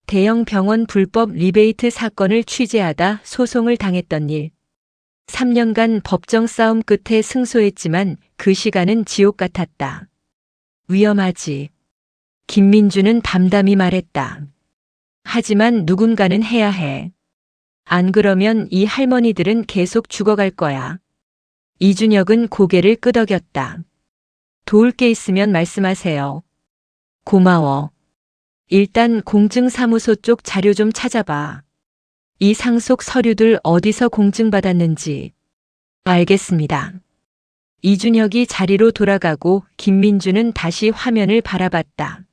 대형 병원 불법 리베이트 사건을 취재하다 소송을 당했던 일. 3년간 법정 싸움 끝에 승소했지만 그 시간은 지옥 같았다. 위험하지. 김민주는 담담히 말했다. 하지만 누군가는 해야 해. 안 그러면 이 할머니들은 계속 죽어갈 거야. 이준혁은 고개를 끄덕였다. 도울 게 있으면 말씀하세요. 고마워. 일단 공증사무소 쪽 자료 좀 찾아봐. 이 상속 서류들 어디서 공증받았는지. 알겠습니다. 이준혁이 자리로 돌아가고 김민주는 다시 화면을 바라봤다.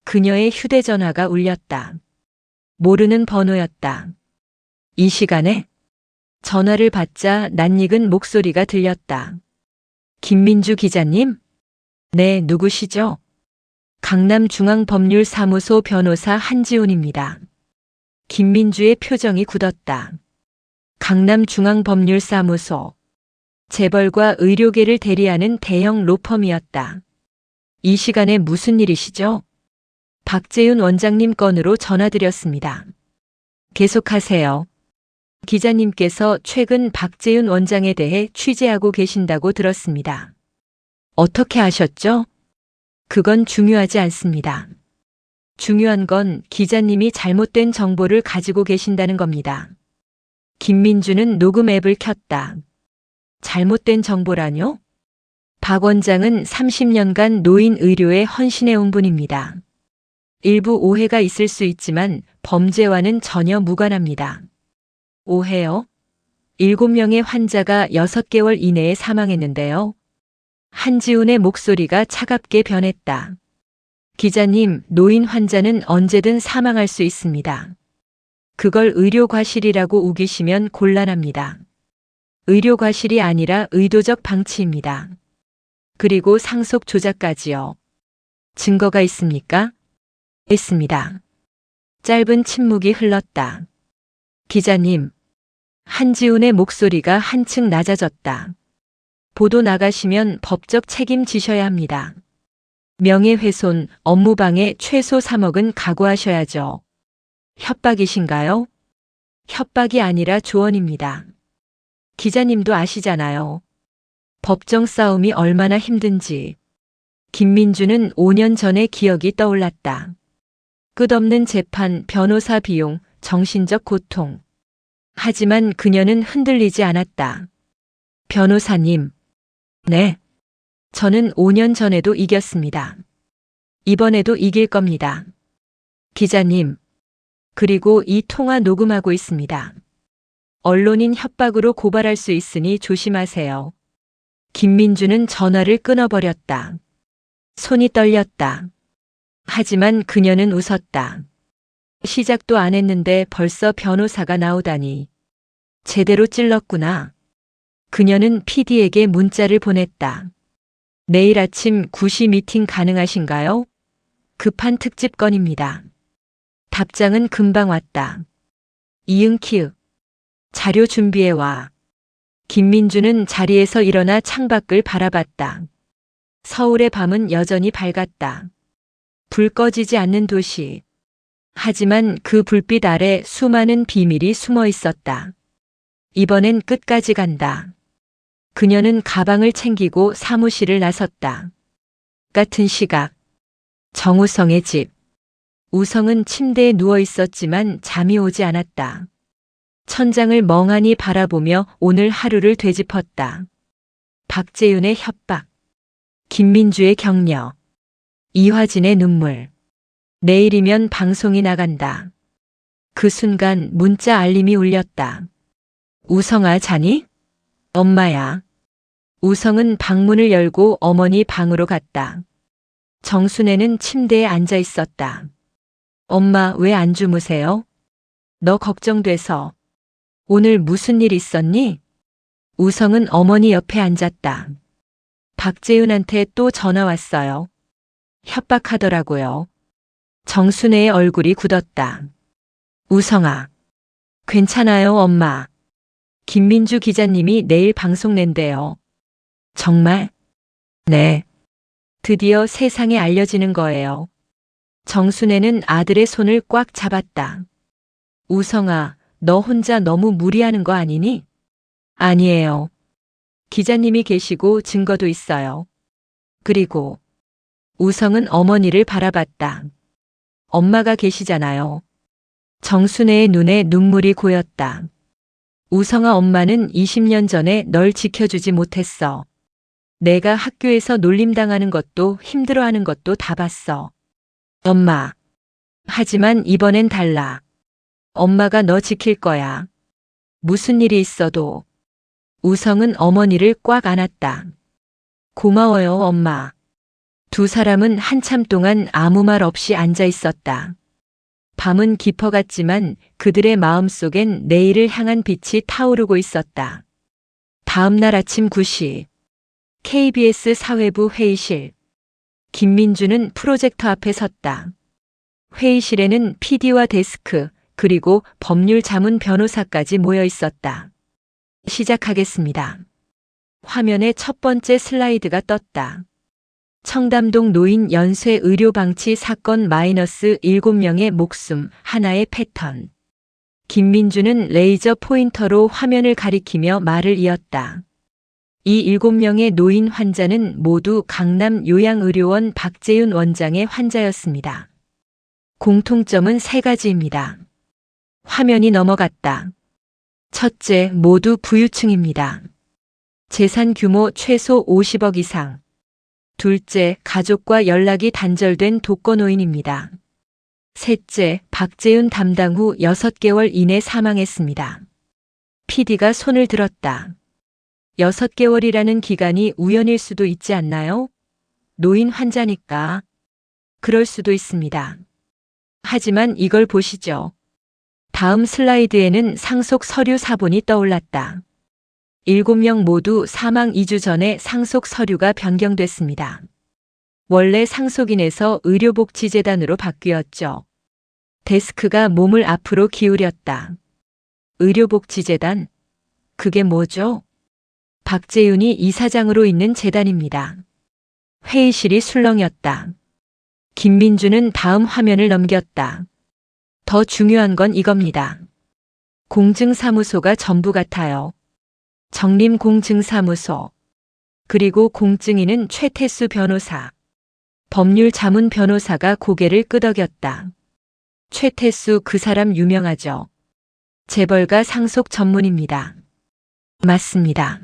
그녀의 휴대전화가 울렸다. 모르는 번호였다. 이 시간에 전화를 받자 낯익은 목소리가 들렸다. 김민주 기자님? 네, 누구시죠? 강남중앙법률사무소 변호사 한지훈입니다. 김민주의 표정이 굳었다. 강남중앙법률사무소. 재벌과 의료계를 대리하는 대형 로펌이었다. 이 시간에 무슨 일이시죠? 박재윤 원장님 건으로 전화드렸습니다. 계속하세요. 기자님께서 최근 박재윤 원장에 대해 취재하고 계신다고 들었습니다. 어떻게 아셨죠? 그건 중요하지 않습니다. 중요한 건 기자님이 잘못된 정보를 가지고 계신다는 겁니다. 김민주는 녹음 앱을 켰다. 잘못된 정보라뇨? 박 원장은 30년간 노인 의료에 헌신해온 분입니다. 일부 오해가 있을 수 있지만 범죄와는 전혀 무관합니다. 오해요? 7명의 환자가 6개월 이내에 사망했는데요. 한지훈의 목소리가 차갑게 변했다. 기자님, 노인 환자는 언제든 사망할 수 있습니다. 그걸 의료과실이라고 우기시면 곤란합니다. 의료과실이 아니라 의도적 방치입니다. 그리고 상속 조작까지요. 증거가 있습니까? 있습니다. 짧은 침묵이 흘렀다. 기자님, 한지훈의 목소리가 한층 낮아졌다. 보도 나가시면 법적 책임 지셔야 합니다. 명예훼손, 업무방해 최소 3억은 각오하셔야죠. 협박이신가요? 협박이 아니라 조언입니다. 기자님도 아시잖아요. 법정 싸움이 얼마나 힘든지. 김민주는 5년 전의 기억이 떠올랐다. 끝없는 재판, 변호사 비용, 정신적 고통. 하지만 그녀는 흔들리지 않았다. 변호사님. 네. 저는 5년 전에도 이겼습니다. 이번에도 이길 겁니다. 기자님. 그리고 이 통화 녹음하고 있습니다. 언론인 협박으로 고발할 수 있으니 조심하세요. 김민주는 전화를 끊어버렸다. 손이 떨렸다. 하지만 그녀는 웃었다. 시작도 안 했는데 벌써 변호사가 나오다니. 제대로 찔렀구나. 그녀는 PD에게 문자를 보냈다. 내일 아침 9시 미팅 가능하신가요? 급한 특집 건입니다. 답장은 금방 왔다. 이응키읔. 자료 준비해와. 김민주는 자리에서 일어나 창밖을 바라봤다. 서울의 밤은 여전히 밝았다. 불 꺼지지 않는 도시. 하지만 그 불빛 아래 수많은 비밀이 숨어 있었다. 이번엔 끝까지 간다. 그녀는 가방을 챙기고 사무실을 나섰다. 같은 시각. 정우성의 집. 우성은 침대에 누워 있었지만 잠이 오지 않았다. 천장을 멍하니 바라보며 오늘 하루를 되짚었다. 박재윤의 협박. 김민주의 격려. 이화진의 눈물. 내일이면 방송이 나간다. 그 순간 문자 알림이 울렸다. 우성아, 자니? 엄마야. 우성은 방문을 열고 어머니 방으로 갔다. 정순애는 침대에 앉아 있었다. 엄마, 왜 안 주무세요? 너 걱정돼서. 오늘 무슨 일 있었니? 우성은 어머니 옆에 앉았다. 박재윤한테 또 전화 왔어요. 협박하더라고요. 정순애의 얼굴이 굳었다. 우성아. 괜찮아요, 엄마. 김민주 기자님이 내일 방송 낸대요. 정말? 네. 드디어 세상에 알려지는 거예요. 정순애는 아들의 손을 꽉 잡았다. 우성아, 너 혼자 너무 무리하는 거 아니니? 아니에요. 기자님이 계시고 증거도 있어요. 그리고 우성은 어머니를 바라봤다. 엄마가 계시잖아요. 정순애의 눈에 눈물이 고였다. 우성아, 엄마는 20년 전에 널 지켜주지 못했어. 내가 학교에서 놀림당하는 것도 힘들어하는 것도 다 봤어. 엄마. 하지만 이번엔 달라. 엄마가 너 지킬 거야. 무슨 일이 있어도. 우성은 어머니를 꽉 안았다. 고마워요, 엄마. 두 사람은 한참 동안 아무 말 없이 앉아 있었다. 밤은 깊어갔지만 그들의 마음속엔 내일을 향한 빛이 타오르고 있었다. 다음 날 아침 9시. KBS 사회부 회의실. 김민주는 프로젝터 앞에 섰다. 회의실에는 PD와 데스크, 그리고 법률 자문 변호사까지 모여 있었다. 시작하겠습니다. 화면에 첫 번째 슬라이드가 떴다. 청담동 노인 연쇄 의료 방치 사건 -7명의 목숨, 하나의 패턴. 김민주는 레이저 포인터로 화면을 가리키며 말을 이었다. 이 7명의 노인 환자는 모두 강남 요양의료원 박재윤 원장의 환자였습니다. 공통점은 3가지입니다. 화면이 넘어갔다. 첫째, 모두 부유층입니다. 재산 규모 최소 50억 이상. 둘째, 가족과 연락이 단절된 독거노인입니다. 셋째, 박재윤 담당 후 6개월 이내 사망했습니다. PD가 손을 들었다. 6개월이라는 기간이 우연일 수도 있지 않나요? 노인 환자니까. 그럴 수도 있습니다. 하지만 이걸 보시죠. 다음 슬라이드에는 상속 서류 사본이 떠올랐다. 7명 모두 사망 2주 전에 상속 서류가 변경됐습니다. 원래 상속인에서 의료복지재단으로 바뀌었죠. 데스크가 몸을 앞으로 기울였다. 의료복지재단? 그게 뭐죠? 박재윤이 이사장으로 있는 재단입니다. 회의실이 술렁였다. 김민주는 다음 화면을 넘겼다. 더 중요한 건 이겁니다. 공증사무소가 전부 같아요. 정림공증사무소. 그리고 공증인은 최태수 변호사. 법률 자문 변호사가 고개를 끄덕였다. 최태수 그 사람 유명하죠. 재벌가 상속 전문입니다. 맞습니다.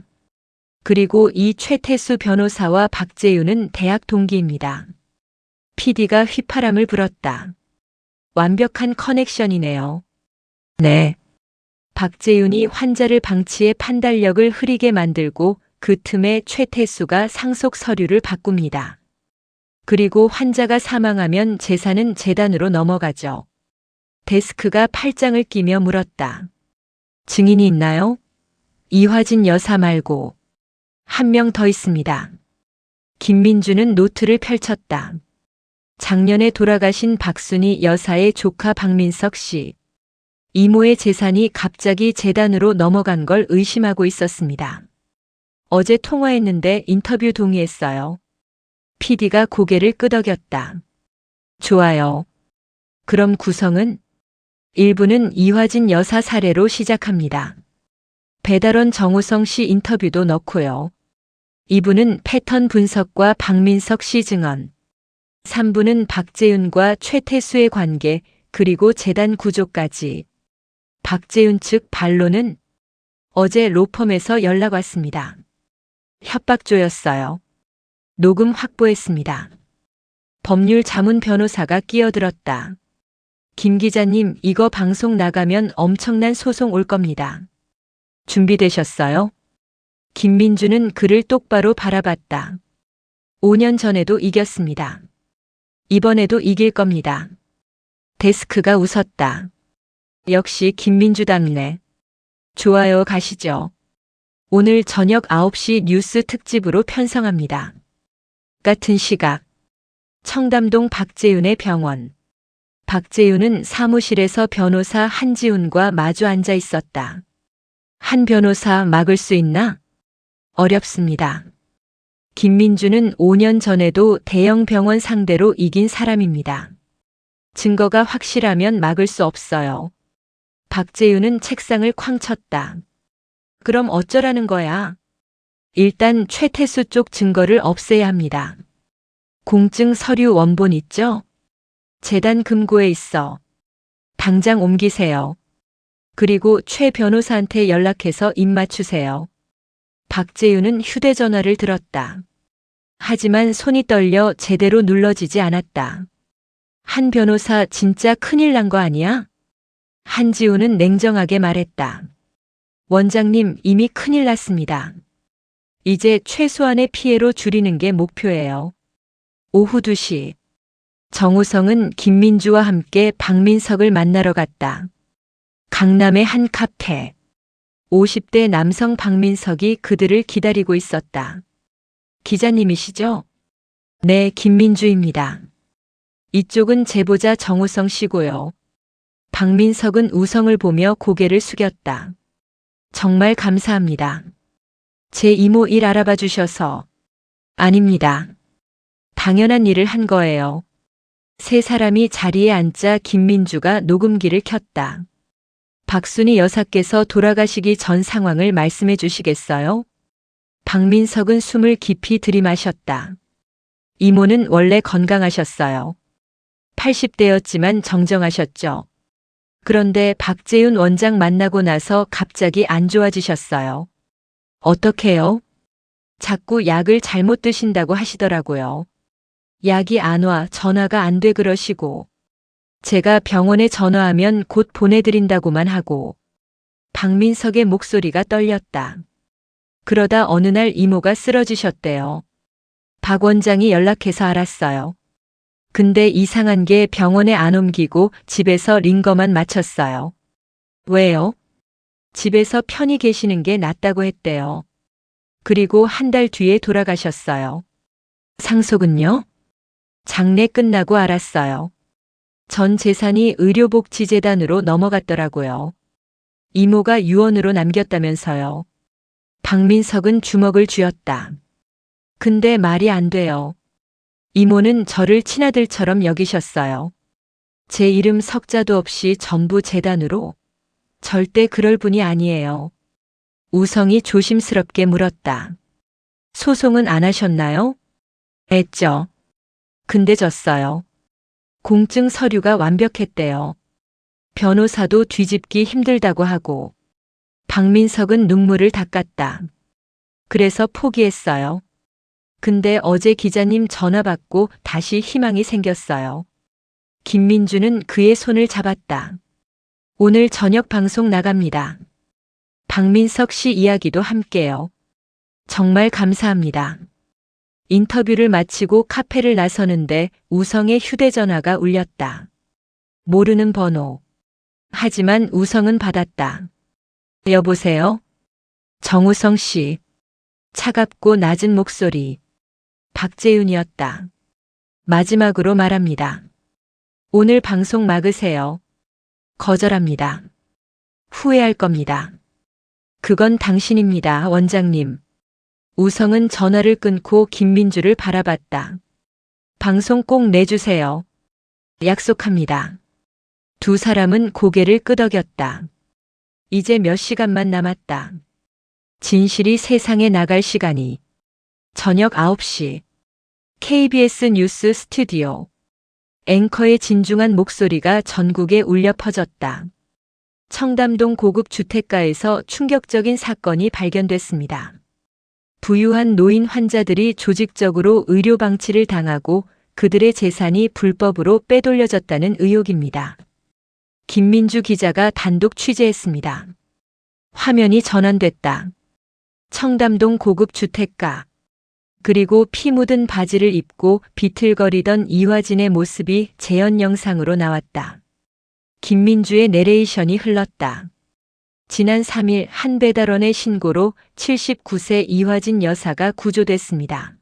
그리고 이 최태수 변호사와 박재윤은 대학 동기입니다. PD가 휘파람을 불었다. 완벽한 커넥션이네요. 네. 박재윤이 환자를 방치해 판단력을 흐리게 만들고 그 틈에 최태수가 상속 서류를 바꿉니다. 그리고 환자가 사망하면 재산은 재단으로 넘어가죠. 데스크가 팔짱을 끼며 물었다. 증인이 있나요? 이화진 여사 말고. 한 명 더 있습니다. 김민주는 노트를 펼쳤다. 작년에 돌아가신 박순희 여사의 조카 박민석 씨. 이모의 재산이 갑자기 재단으로 넘어간 걸 의심하고 있었습니다. 어제 통화했는데 인터뷰 동의했어요. PD가 고개를 끄덕였다. 좋아요. 그럼 구성은? 1부는 이화진 여사 사례로 시작합니다. 배달원 정우성 씨 인터뷰도 넣고요. 2부는 패턴 분석과 박민석 씨 증언. 3부는 박재윤과 최태수의 관계 그리고 재단 구조까지. 박재윤 측 반론은 어제 로펌에서 연락 왔습니다. 협박조였어요. 녹음 확보했습니다. 법률 자문 변호사가 끼어들었다. 김 기자님, 이거 방송 나가면 엄청난 소송 올 겁니다. 준비되셨어요? 김민주는 그를 똑바로 바라봤다. 5년 전에도 이겼습니다. 이번에도 이길 겁니다. 데스크가 웃었다. 역시 김민주답네. 좋아요, 가시죠. 오늘 저녁 9시 뉴스 특집으로 편성합니다. 같은 시각. 청담동 박재윤의 병원. 박재윤은 사무실에서 변호사 한지훈과 마주 앉아 있었다. 한 변호사 막을 수 있나? 어렵습니다. 김민주는 5년 전에도 대형 병원 상대로 이긴 사람입니다. 증거가 확실하면 막을 수 없어요. 박재윤은 책상을 쾅 쳤다. 그럼 어쩌라는 거야? 일단 최태수 쪽 증거를 없애야 합니다. 공증 서류 원본 있죠? 재단 금고에 있어. 당장 옮기세요. 그리고 최 변호사한테 연락해서 입 맞추세요. 박재윤은 휴대전화를 들었다. 하지만 손이 떨려 제대로 눌러지지 않았다. 한 변호사 진짜 큰일 난 거 아니야? 한지훈은 냉정하게 말했다. 원장님, 이미 큰일 났습니다. 이제 최소한의 피해로 줄이는 게 목표예요. 오후 2시. 정우성은 김민주와 함께 박민석을 만나러 갔다. 강남의 한 카페. 50대 남성 박민석이 그들을 기다리고 있었다. 기자님이시죠? 네, 김민주입니다. 이쪽은 제보자 정우성 씨고요. 박민석은 우성을 보며 고개를 숙였다. 정말 감사합니다. 제 이모 일 알아봐 주셔서. 아닙니다. 당연한 일을 한 거예요. 세 사람이 자리에 앉자 김민주가 녹음기를 켰다. 박순희 여사께서 돌아가시기 전 상황을 말씀해 주시겠어요? 박민석은 숨을 깊이 들이마셨다. 이모는 원래 건강하셨어요. 80대였지만 정정하셨죠. 그런데 박재윤 원장 만나고 나서 갑자기 안 좋아지셨어요. 어떡해요? 자꾸 약을 잘못 드신다고 하시더라고요. 약이 안 와, 전화가 안 돼 그러시고. 제가 병원에 전화하면 곧 보내드린다고만 하고 박민석의 목소리가 떨렸다. 그러다 어느 날 이모가 쓰러지셨대요. 박 원장이 연락해서 알았어요. 근데 이상한 게 병원에 안 옮기고 집에서 링거만 맞췄어요. 왜요? 집에서 편히 계시는 게 낫다고 했대요. 그리고 한 달 뒤에 돌아가셨어요. 상속은요? 장례 끝나고 알았어요. 전 재산이 의료복지재단으로 넘어갔더라고요. 이모가 유언으로 남겼다면서요. 박민석은 주먹을 쥐었다. 근데 말이 안 돼요. 이모는 저를 친아들처럼 여기셨어요. 제 이름 석자도 없이 전부 재단으로. 절대 그럴 분이 아니에요. 우성이 조심스럽게 물었다. 소송은 안 하셨나요? 했죠. 근데 졌어요. 공증 서류가 완벽했대요. 변호사도 뒤집기 힘들다고 하고. 박민석은 눈물을 닦았다. 그래서 포기했어요. 근데 어제 기자님 전화 받고 다시 희망이 생겼어요. 김민주는 그의 손을 잡았다. 오늘 저녁 방송 나갑니다. 박민석 씨 이야기도 함께요. 정말 감사합니다. 인터뷰를 마치고 카페를 나서는데 우성의 휴대전화가 울렸다. 모르는 번호. 하지만 우성은 받았다. 여보세요? 정우성 씨. 차갑고 낮은 목소리. 박재윤이었다. 마지막으로 말합니다. 오늘 방송 막으세요. 거절합니다. 후회할 겁니다. 그건 당신입니다, 원장님. 우성은 전화를 끊고 김민주를 바라봤다. 방송 꼭 내주세요. 약속합니다. 두 사람은 고개를 끄덕였다. 이제 몇 시간만 남았다. 진실이 세상에 나갈 시간이. 저녁 9시. KBS 뉴스 스튜디오. 앵커의 진중한 목소리가 전국에 울려 퍼졌다. 청담동 고급 주택가에서 충격적인 사건이 발견됐습니다. 부유한 노인 환자들이 조직적으로 의료 방치를 당하고 그들의 재산이 불법으로 빼돌려졌다는 의혹입니다. 김민주 기자가 단독 취재했습니다. 화면이 전환됐다. 청담동 고급 주택가. 그리고 피 묻은 바지를 입고 비틀거리던 이화진의 모습이 재현 영상으로 나왔다. 김민주의 내레이션이 흘렀다. 지난 3일 한 배달원의 신고로 79세 이화진 여사가 구조됐습니다.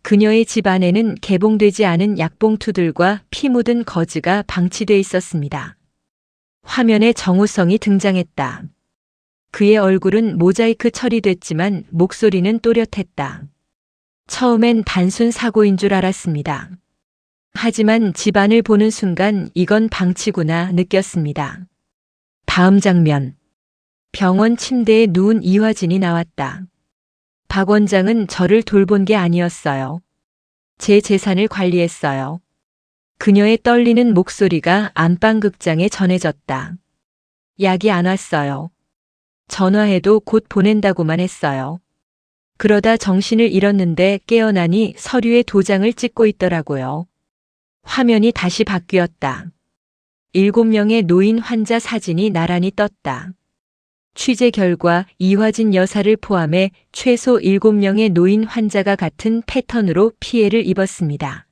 그녀의 집 안에는 개봉되지 않은 약봉투들과 피 묻은 거즈가 방치돼 있었습니다. 화면에 정우성이 등장했다. 그의 얼굴은 모자이크 처리됐지만 목소리는 또렷했다. 처음엔 단순 사고인 줄 알았습니다. 하지만 집안을 보는 순간 이건 방치구나 느꼈습니다. 다음 장면. 병원 침대에 누운 이화진이 나왔다. 박 원장은 저를 돌본 게 아니었어요. 제 재산을 관리했어요. 그녀의 떨리는 목소리가 안방극장에 전해졌다. 약이 안 왔어요. 전화해도 곧 보낸다고만 했어요. 그러다 정신을 잃었는데 깨어나니 서류에 도장을 찍고 있더라고요. 화면이 다시 바뀌었다. 7명의 노인 환자 사진이 나란히 떴다. 취재 결과 이화진 여사를 포함해 최소 7명의 노인 환자가 같은 패턴으로 피해를 입었습니다.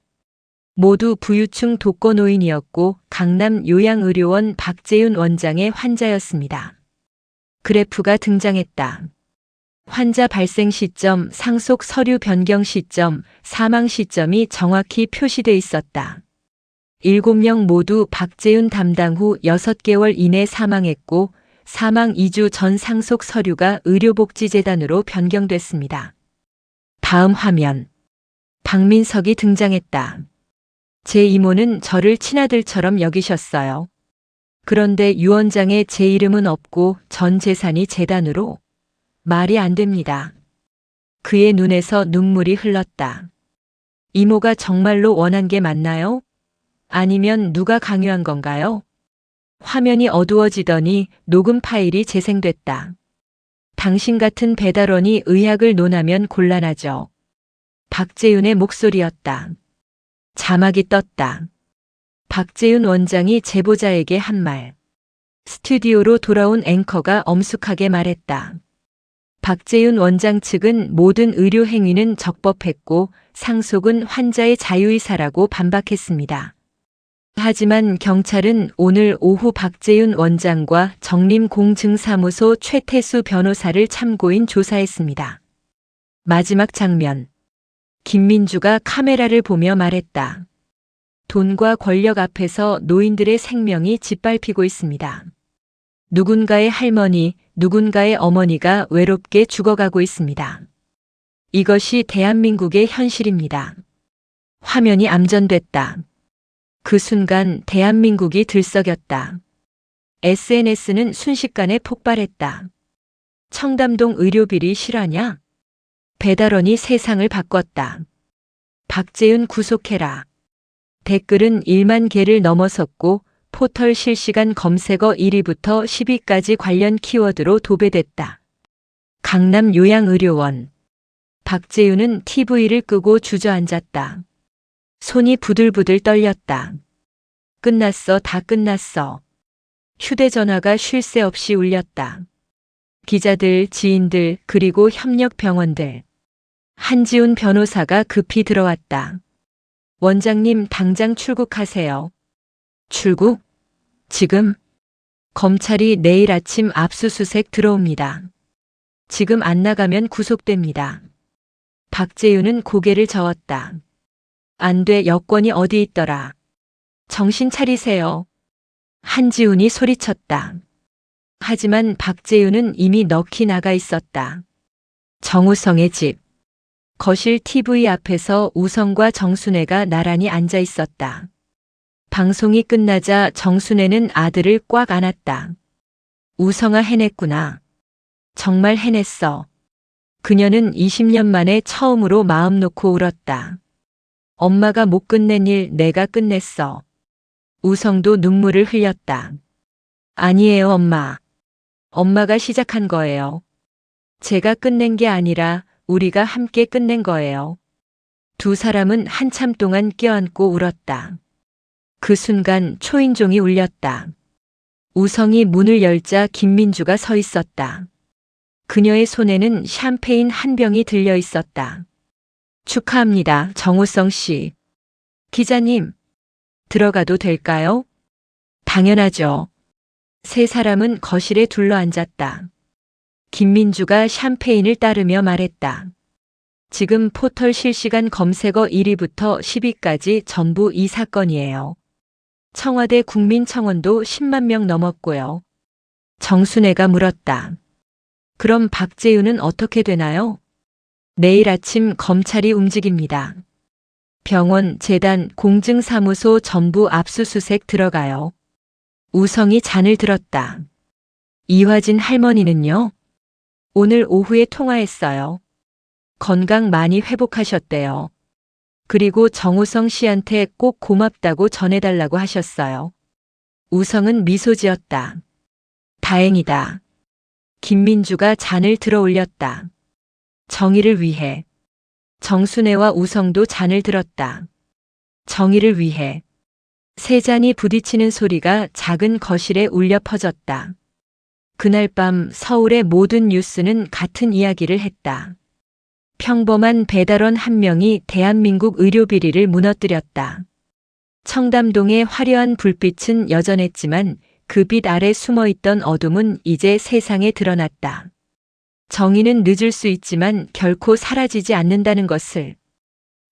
모두 부유층 독거노인이었고 강남 요양의료원 박재윤 원장의 환자였습니다. 그래프가 등장했다. 환자 발생 시점, 상속 서류 변경 시점, 사망 시점이 정확히 표시돼 있었다. 7명 모두 박재윤 담당 후 6개월 이내 사망했고 사망 2주 전 상속 서류가 의료복지재단으로 변경됐습니다. 다음 화면. 박민석이 등장했다. 제 이모는 저를 친아들처럼 여기셨어요. 그런데 유언장에 제 이름은 없고 전 재산이 재단으로. 말이 안 됩니다. 그의 눈에서 눈물이 흘렀다. 이모가 정말로 원한 게 맞나요? 아니면 누가 강요한 건가요? 화면이 어두워지더니 녹음 파일이 재생됐다. 당신 같은 배달원이 의학을 논하면 곤란하죠. 박재윤의 목소리였다. 자막이 떴다. 박재윤 원장이 제보자에게 한 말. 스튜디오로 돌아온 앵커가 엄숙하게 말했다. 박재윤 원장 측은 모든 의료 행위는 적법했고 상속은 환자의 자유의사라고 반박했습니다. 하지만 경찰은 오늘 오후 박재윤 원장과 정림공증사무소 최태수 변호사를 참고인 조사했습니다. 마지막 장면. 김민주가 카메라를 보며 말했다. 돈과 권력 앞에서 노인들의 생명이 짓밟히고 있습니다. 누군가의 할머니, 누군가의 어머니가 외롭게 죽어가고 있습니다. 이것이 대한민국의 현실입니다. 화면이 암전됐다. 그 순간 대한민국이 들썩였다. SNS는 순식간에 폭발했다. 청담동 의료비리 실화냐? 배달원이 세상을 바꿨다. 박재윤 구속해라. 댓글은 1만 개를 넘어섰고 포털 실시간 검색어 1위부터 10위까지 관련 키워드로 도배됐다. 강남 요양의료원. 박재윤은 TV를 끄고 주저앉았다. 손이 부들부들 떨렸다. 끝났어, 다 끝났어. 휴대전화가 쉴 새 없이 울렸다. 기자들, 지인들, 그리고 협력병원들. 한지훈 변호사가 급히 들어왔다. 원장님, 당장 출국하세요. 출국? 지금? 검찰이 내일 아침 압수수색 들어옵니다. 지금 안 나가면 구속됩니다. 박재윤은 고개를 저었다. 안 돼, 여권이 어디 있더라. 정신 차리세요. 한지훈이 소리쳤다. 하지만 박재윤은 이미 넋이 나가 있었다. 정우성의 집. 거실 TV 앞에서 우성과 정순애가 나란히 앉아 있었다. 방송이 끝나자 정순애는 아들을 꽉 안았다. 우성아, 해냈구나. 정말 해냈어. 그녀는 20년 만에 처음으로 마음 놓고 울었다. 엄마가 못 끝낸 일 내가 끝냈어. 우성도 눈물을 흘렸다. 아니에요, 엄마. 엄마가 시작한 거예요. 제가 끝낸 게 아니라 우리가 함께 끝낸 거예요. 두 사람은 한참 동안 껴안고 울었다. 그 순간 초인종이 울렸다. 우성이 문을 열자 김민주가 서 있었다. 그녀의 손에는 샴페인 한 병이 들려 있었다. 축하합니다, 정우성 씨. 기자님, 들어가도 될까요? 당연하죠. 세 사람은 거실에 둘러앉았다. 김민주가 샴페인을 따르며 말했다. 지금 포털 실시간 검색어 1위부터 10위까지 전부 이 사건이에요. 청와대 국민청원도 10만 명 넘었고요. 정순애가 물었다. 그럼 박재윤은 어떻게 되나요? 내일 아침 검찰이 움직입니다. 병원, 재단, 공증사무소 전부 압수수색 들어가요. 우성이 잔을 들었다. 이화진 할머니는요? 오늘 오후에 통화했어요. 건강 많이 회복하셨대요. 그리고 정우성 씨한테 꼭 고맙다고 전해달라고 하셨어요. 우성은 미소 지었다. 다행이다. 김민주가 잔을 들어 올렸다. 정의를 위해. 정순애와 우성도 잔을 들었다. 정의를 위해. 세 잔이 부딪히는 소리가 작은 거실에 울려 퍼졌다. 그날 밤 서울의 모든 뉴스는 같은 이야기를 했다. 평범한 배달원 한 명이 대한민국 의료비리를 무너뜨렸다. 청담동의 화려한 불빛은 여전했지만 그 빛 아래 숨어있던 어둠은 이제 세상에 드러났다. 정의는 늦을 수 있지만 결코 사라지지 않는다는 것을.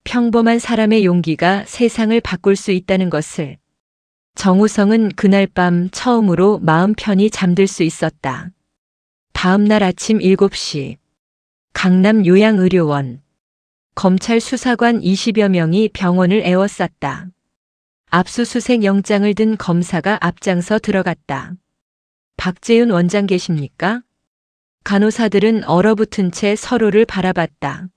평범한 사람의 용기가 세상을 바꿀 수 있다는 것을. 정우성은 그날 밤 처음으로 마음 편히 잠들 수 있었다. 다음 날 아침 7시. 강남 요양의료원. 검찰 수사관 20여 명이 병원을 에워쌌다. 압수수색 영장을 든 검사가 앞장서 들어갔다. 박재윤 원장 계십니까? 간호사들은 얼어붙은 채 서로를 바라봤다.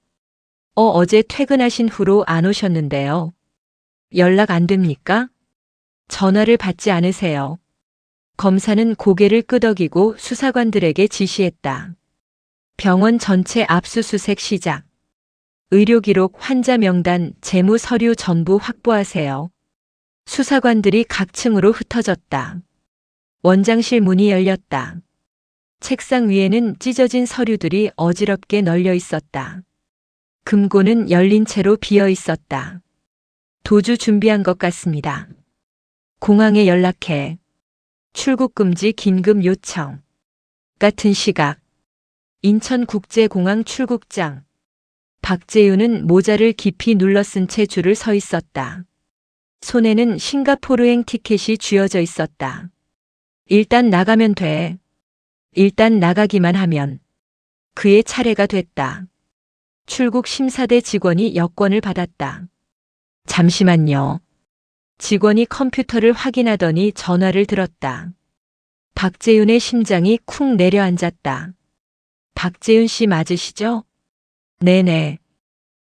어제 퇴근하신 후로 안 오셨는데요. 연락 안 됩니까? 전화를 받지 않으세요. 검사는 고개를 끄덕이고 수사관들에게 지시했다. 병원 전체 압수수색 시작. 의료기록, 환자 명단, 재무 서류 전부 확보하세요. 수사관들이 각 층으로 흩어졌다. 원장실 문이 열렸다. 책상 위에는 찢어진 서류들이 어지럽게 널려 있었다. 금고는 열린 채로 비어 있었다. 도주 준비한 것 같습니다. 공항에 연락해. 출국 금지 긴급 요청. 같은 시각. 인천국제공항 출국장. 박재윤은 모자를 깊이 눌러 쓴 채 줄을 서 있었다. 손에는 싱가포르행 티켓이 쥐어져 있었다. 일단 나가면 돼. 일단 나가기만 하면. 그의 차례가 됐다. 출국 심사대 직원이 여권을 받았다. 잠시만요. 직원이 컴퓨터를 확인하더니 전화를 들었다. 박재윤의 심장이 쿵 내려앉았다. 박재윤 씨 맞으시죠? 네네.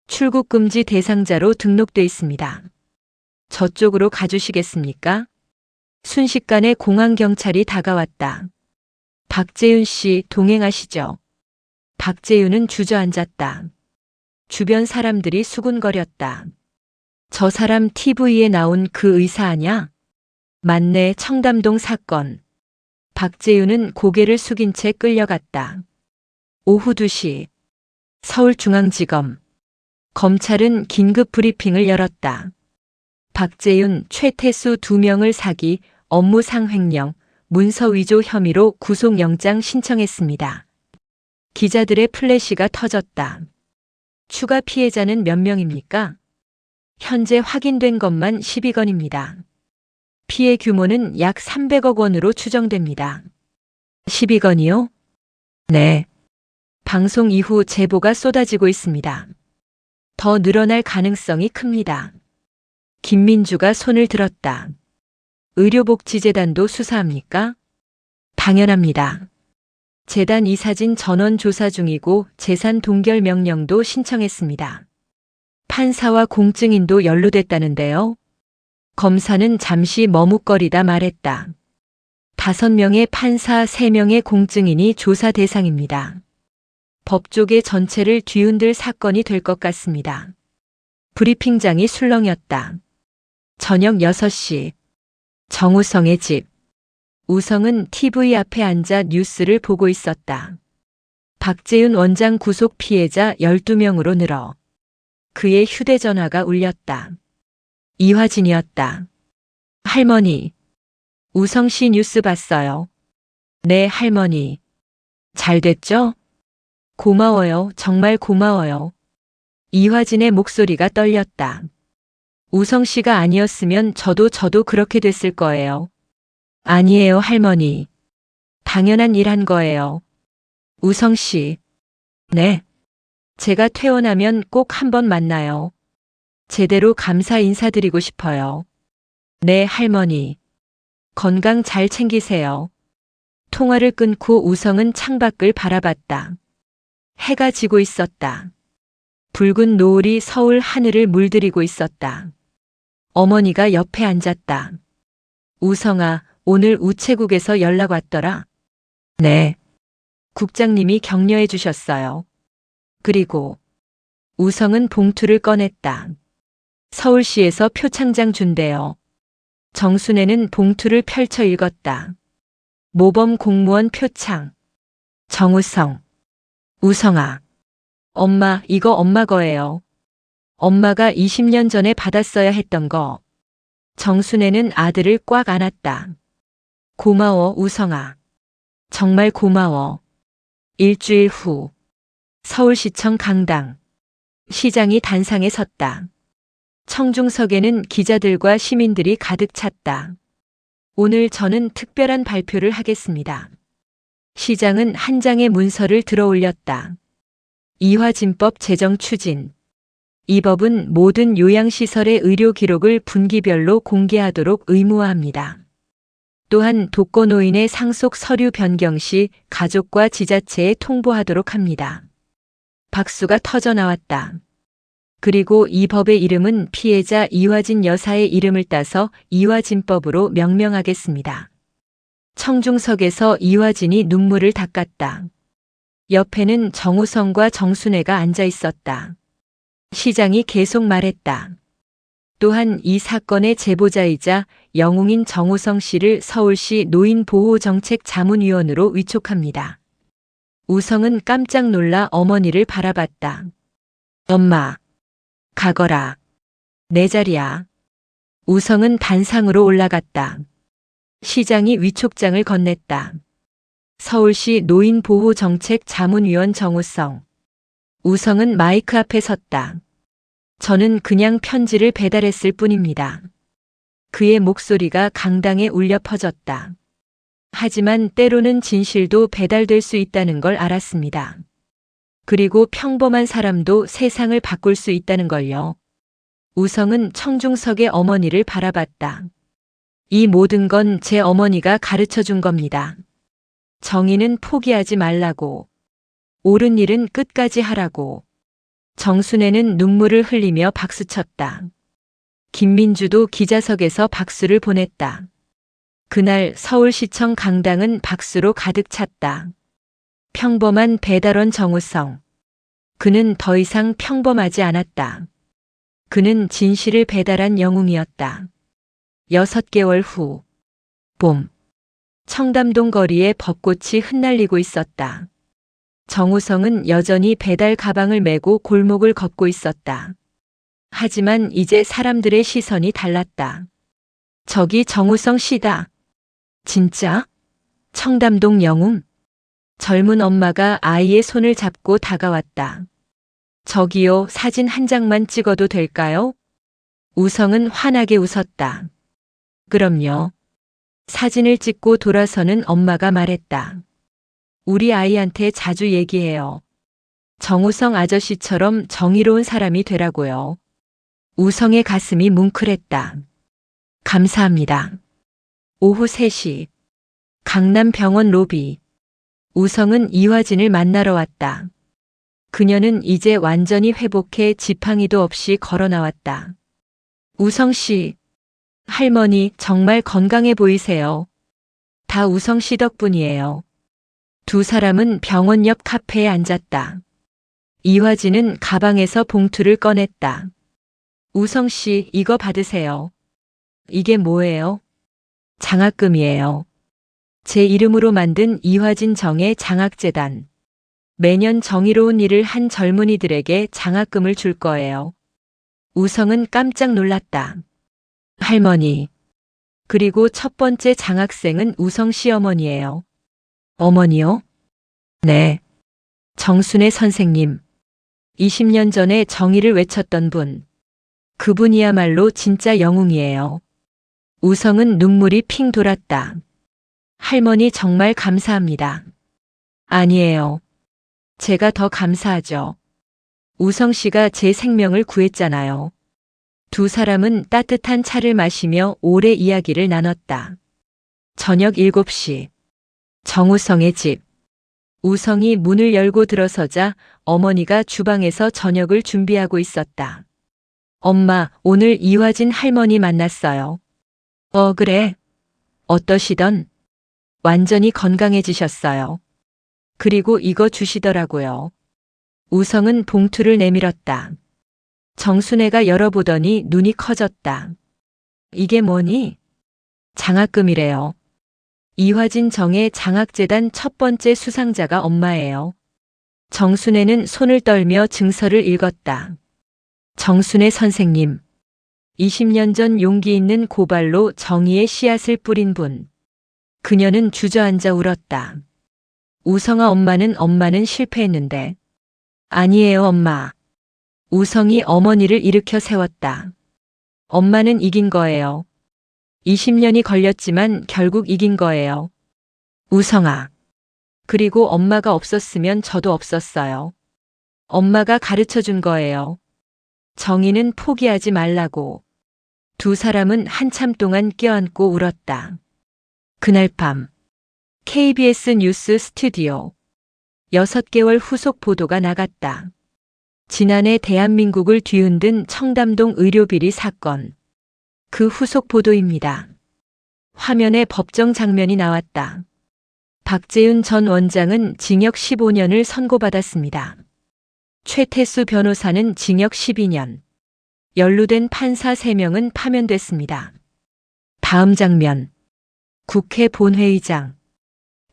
출국 금지 대상자로 등록돼 있습니다. 저쪽으로 가주시겠습니까? 순식간에 공항경찰이 다가왔다. 박재윤 씨 동행하시죠? 박재윤은 주저앉았다. 주변 사람들이 수군거렸다. 저 사람 TV에 나온 그 의사 아냐? 맞네, 청담동 사건. 박재윤은 고개를 숙인 채 끌려갔다. 오후 2시. 서울중앙지검. 검찰은 긴급 브리핑을 열었다. 박재윤, 최태수 2명을 사기, 업무상횡령, 문서 위조 혐의로 구속영장 신청했습니다. 기자들의 플래시가 터졌다. 추가 피해자는 몇 명입니까? 현재 확인된 것만 12건입니다. 피해 규모는 약 300억 원으로 추정됩니다. 12건이요? 네. 방송 이후 제보가 쏟아지고 있습니다. 더 늘어날 가능성이 큽니다. 김민주가 손을 들었다. 의료복지재단도 수사합니까? 당연합니다. 재단 이사진 전원 조사 중이고 재산 동결 명령도 신청했습니다. 판사와 공증인도 연루됐다는데요. 검사는 잠시 머뭇거리다 말했다. 5명의 판사 3명의 공증인이 조사 대상입니다. 법조계 전체를 뒤흔들 사건이 될 것 같습니다. 브리핑장이 술렁였다. 저녁 6시. 정우성의 집. 우성은 TV 앞에 앉아 뉴스를 보고 있었다. 박재윤 원장 구속 피해자 12명으로 늘어. 그의 휴대전화가 울렸다. 이화진이었다. 할머니. 우성 씨 뉴스 봤어요. 네, 할머니. 잘 됐죠? 고마워요. 정말 고마워요. 이화진의 목소리가 떨렸다. 우성 씨가 아니었으면 저도 그렇게 됐을 거예요. 아니에요, 할머니. 당연한 일 한 거예요. 우성 씨. 네. 제가 퇴원하면 꼭 한번 만나요. 제대로 감사 인사드리고 싶어요. 네, 할머니. 건강 잘 챙기세요. 통화를 끊고 우성은 창밖을 바라봤다. 해가 지고 있었다. 붉은 노을이 서울 하늘을 물들이고 있었다. 어머니가 옆에 앉았다. 우성아, 오늘 우체국에서 연락 왔더라. 네. 국장님이 격려해 주셨어요. 그리고 우성은 봉투를 꺼냈다. 서울시에서 표창장 준대요. 정순애는 봉투를 펼쳐 읽었다. 모범 공무원 표창. 정우성. 우성아. 엄마, 이거 엄마 거예요. 엄마가 20년 전에 받았어야 했던 거. 정순애는 아들을 꽉 안았다. 고마워, 우성아. 정말 고마워. 일주일 후. 서울시청 강당. 시장이 단상에 섰다. 청중석에는 기자들과 시민들이 가득 찼다. 오늘 저는 특별한 발표를 하겠습니다. 시장은 한 장의 문서를 들어 올렸다. 이화진법 제정 추진. 이 법은 모든 요양시설의 의료 기록을 분기별로 공개하도록 의무화합니다. 또한 독거노인의 상속 서류 변경 시 가족과 지자체에 통보하도록 합니다. 박수가 터져 나왔다. 그리고 이 법의 이름은 피해자 이화진 여사의 이름을 따서 이화진법으로 명명하겠습니다. 청중석에서 이화진이 눈물을 닦았다. 옆에는 정우성과 정순애가 앉아 있었다. 시장이 계속 말했다. 또한 이 사건의 제보자이자 영웅인 정우성 씨를 서울시 노인보호정책자문위원으로 위촉합니다. 우성은 깜짝 놀라 어머니를 바라봤다. 엄마, 가거라. 내 자리야. 우성은 단상으로 올라갔다. 시장이 위촉장을 건넸다. 서울시 노인보호정책자문위원 정우성. 우성은 마이크 앞에 섰다. 저는 그냥 편지를 배달했을 뿐입니다. 그의 목소리가 강당에 울려 퍼졌다. 하지만 때로는 진실도 배달될 수 있다는 걸 알았습니다. 그리고 평범한 사람도 세상을 바꿀 수 있다는 걸요. 우성은 청중석의 어머니를 바라봤다. 이 모든 건 제 어머니가 가르쳐 준 겁니다. 정의는 포기하지 말라고. 옳은 일은 끝까지 하라고. 정순애는 눈물을 흘리며 박수쳤다. 김민주도 기자석에서 박수를 보냈다. 그날 서울시청 강당은 박수로 가득 찼다. 평범한 배달원 정우성. 그는 더 이상 평범하지 않았다. 그는 진실을 배달한 영웅이었다. 6개월 후, 봄. 청담동 거리에 벚꽃이 흩날리고 있었다. 정우성은 여전히 배달 가방을 메고 골목을 걷고 있었다. 하지만 이제 사람들의 시선이 달랐다. 저기 정우성 씨다. 진짜? 청담동 영웅? 젊은 엄마가 아이의 손을 잡고 다가왔다. 저기요, 사진 한 장만 찍어도 될까요? 우성은 환하게 웃었다. 그럼요. 사진을 찍고 돌아서는 엄마가 말했다. 우리 아이한테 자주 얘기해요. 정우성 아저씨처럼 정의로운 사람이 되라고요. 우성의 가슴이 뭉클했다. 감사합니다. 오후 3시. 강남병원 로비. 우성은 이화진을 만나러 왔다. 그녀는 이제 완전히 회복해 지팡이도 없이 걸어 나왔다. 우성 씨, 할머니 정말 건강해 보이세요. 다 우성 씨 덕분이에요. 두 사람은 병원 옆 카페에 앉았다. 이화진은 가방에서 봉투를 꺼냈다. 우성 씨, 이거 받으세요. 이게 뭐예요? 장학금이에요. 제 이름으로 만든 이화진 정의 장학재단. 매년 정의로운 일을 한 젊은이들에게 장학금을 줄 거예요. 우성은 깜짝 놀랐다. 할머니. 그리고 첫 번째 장학생은 우성 씨 어머니예요. 어머니요? 네. 정순애 선생님. 20년 전에 정의를 외쳤던 분. 그분이야말로 진짜 영웅이에요. 우성은 눈물이 핑 돌았다. 할머니 정말 감사합니다. 아니에요. 제가 더 감사하죠. 우성 씨가 제 생명을 구했잖아요. 두 사람은 따뜻한 차를 마시며 오래 이야기를 나눴다. 저녁 7시. 정우성의 집. 우성이 문을 열고 들어서자 어머니가 주방에서 저녁을 준비하고 있었다. 엄마, 오늘 이화진 할머니 만났어요. 그래. 어떠시던? 완전히 건강해지셨어요. 그리고 이거 주시더라고요. 우성은 봉투를 내밀었다. 정순애가 열어보더니 눈이 커졌다. 이게 뭐니? 장학금이래요. 이화진 정의 장학재단 첫 번째 수상자가 엄마예요. 정순애는 손을 떨며 증서를 읽었다. 정순애 선생님. 20년 전 용기 있는 고발로 정의의 씨앗을 뿌린 분. 그녀는 주저앉아 울었다. 우성아, 엄마는 실패했는데. 아니에요, 엄마. 우성이 어머니를 일으켜 세웠다. 엄마는 이긴 거예요. 20년이 걸렸지만 결국 이긴 거예요. 우성아. 그리고 엄마가 없었으면 저도 없었어요. 엄마가 가르쳐 준 거예요. 정의는 포기하지 말라고. 두 사람은 한참 동안 껴안고 울었다. 그날 밤. KBS 뉴스 스튜디오. 6개월 후속 보도가 나갔다. 지난해 대한민국을 뒤흔든 청담동 의료비리 사건. 그 후속 보도입니다. 화면에 법정 장면이 나왔다. 박재윤 전 원장은 징역 15년을 선고받았습니다. 최태수 변호사는 징역 12년. 연루된 판사 3명은 파면됐습니다. 다음 장면. 국회 본회의장.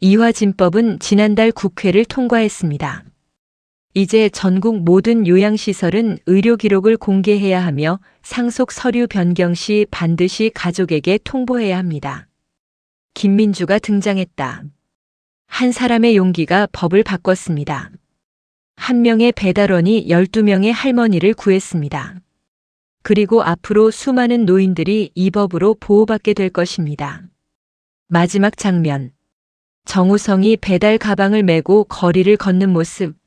이화진법은 지난달 국회를 통과했습니다. 이제 전국 모든 요양시설은 의료 기록을 공개해야 하며 상속 서류 변경 시 반드시 가족에게 통보해야 합니다. 김민주가 등장했다. 한 사람의 용기가 법을 바꿨습니다. 한 명의 배달원이 12명의 할머니를 구했습니다. 그리고 앞으로 수많은 노인들이 이 법으로 보호받게 될 것입니다. 마지막 장면. 정우성이 배달 가방을 메고 거리를 걷는 모습.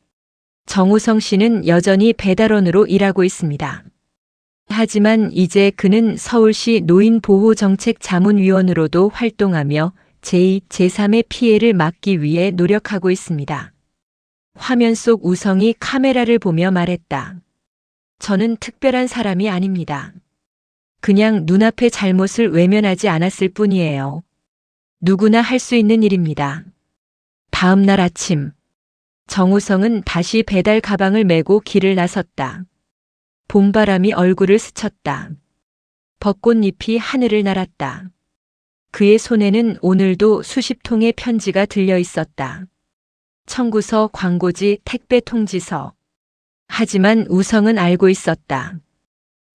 정우성 씨는 여전히 배달원으로 일하고 있습니다. 하지만 이제 그는 서울시 노인보호정책자문위원으로도 활동하며 제2, 제3의 피해를 막기 위해 노력하고 있습니다. 화면 속 우성이 카메라를 보며 말했다. 저는 특별한 사람이 아닙니다. 그냥 눈앞의 잘못을 외면하지 않았을 뿐이에요. 누구나 할 수 있는 일입니다. 다음 날 아침. 정우성은 다시 배달 가방을 메고 길을 나섰다. 봄바람이 얼굴을 스쳤다. 벚꽃잎이 하늘을 날았다. 그의 손에는 오늘도 수십 통의 편지가 들려 있었다. 청구서, 광고지, 택배 통지서. 하지만 우성은 알고 있었다.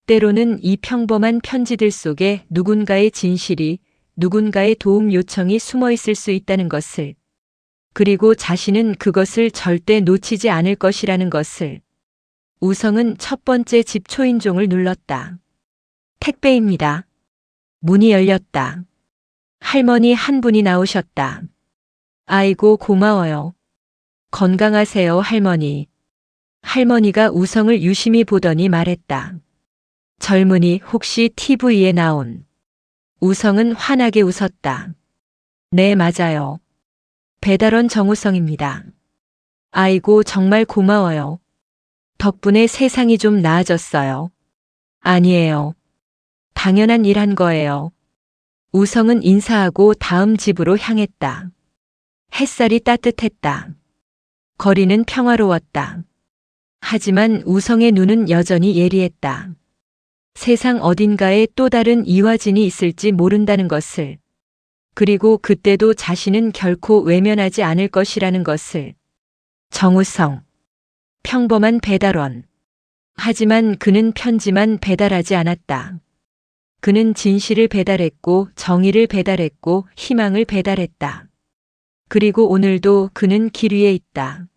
때로는 이 평범한 편지들 속에 누군가의 진실이, 누군가의 도움 요청이 숨어 있을 수 있다는 것을. 그리고 자신은 그것을 절대 놓치지 않을 것이라는 것을. 우성은 첫 번째 집 초인종을 눌렀다. 택배입니다. 문이 열렸다. 할머니 한 분이 나오셨다. 아이고 고마워요. 건강하세요 할머니. 할머니가 우성을 유심히 보더니 말했다. 젊은이 혹시 TV에 나온. 우성은 환하게 웃었다. 네 맞아요. 배달원 정우성입니다. 아이고 정말 고마워요. 덕분에 세상이 좀 나아졌어요. 아니에요. 당연한 일 한 거예요. 우성은 인사하고 다음 집으로 향했다. 햇살이 따뜻했다. 거리는 평화로웠다. 하지만 우성의 눈은 여전히 예리했다. 세상 어딘가에 또 다른 이화진이 있을지 모른다는 것을. 그리고 그때도 자신은 결코 외면하지 않을 것이라는 것을. 정우성. 평범한 배달원. 하지만 그는 편지만 배달하지 않았다. 그는 진실을 배달했고 정의를 배달했고 희망을 배달했다. 그리고 오늘도 그는 길 위에 있다.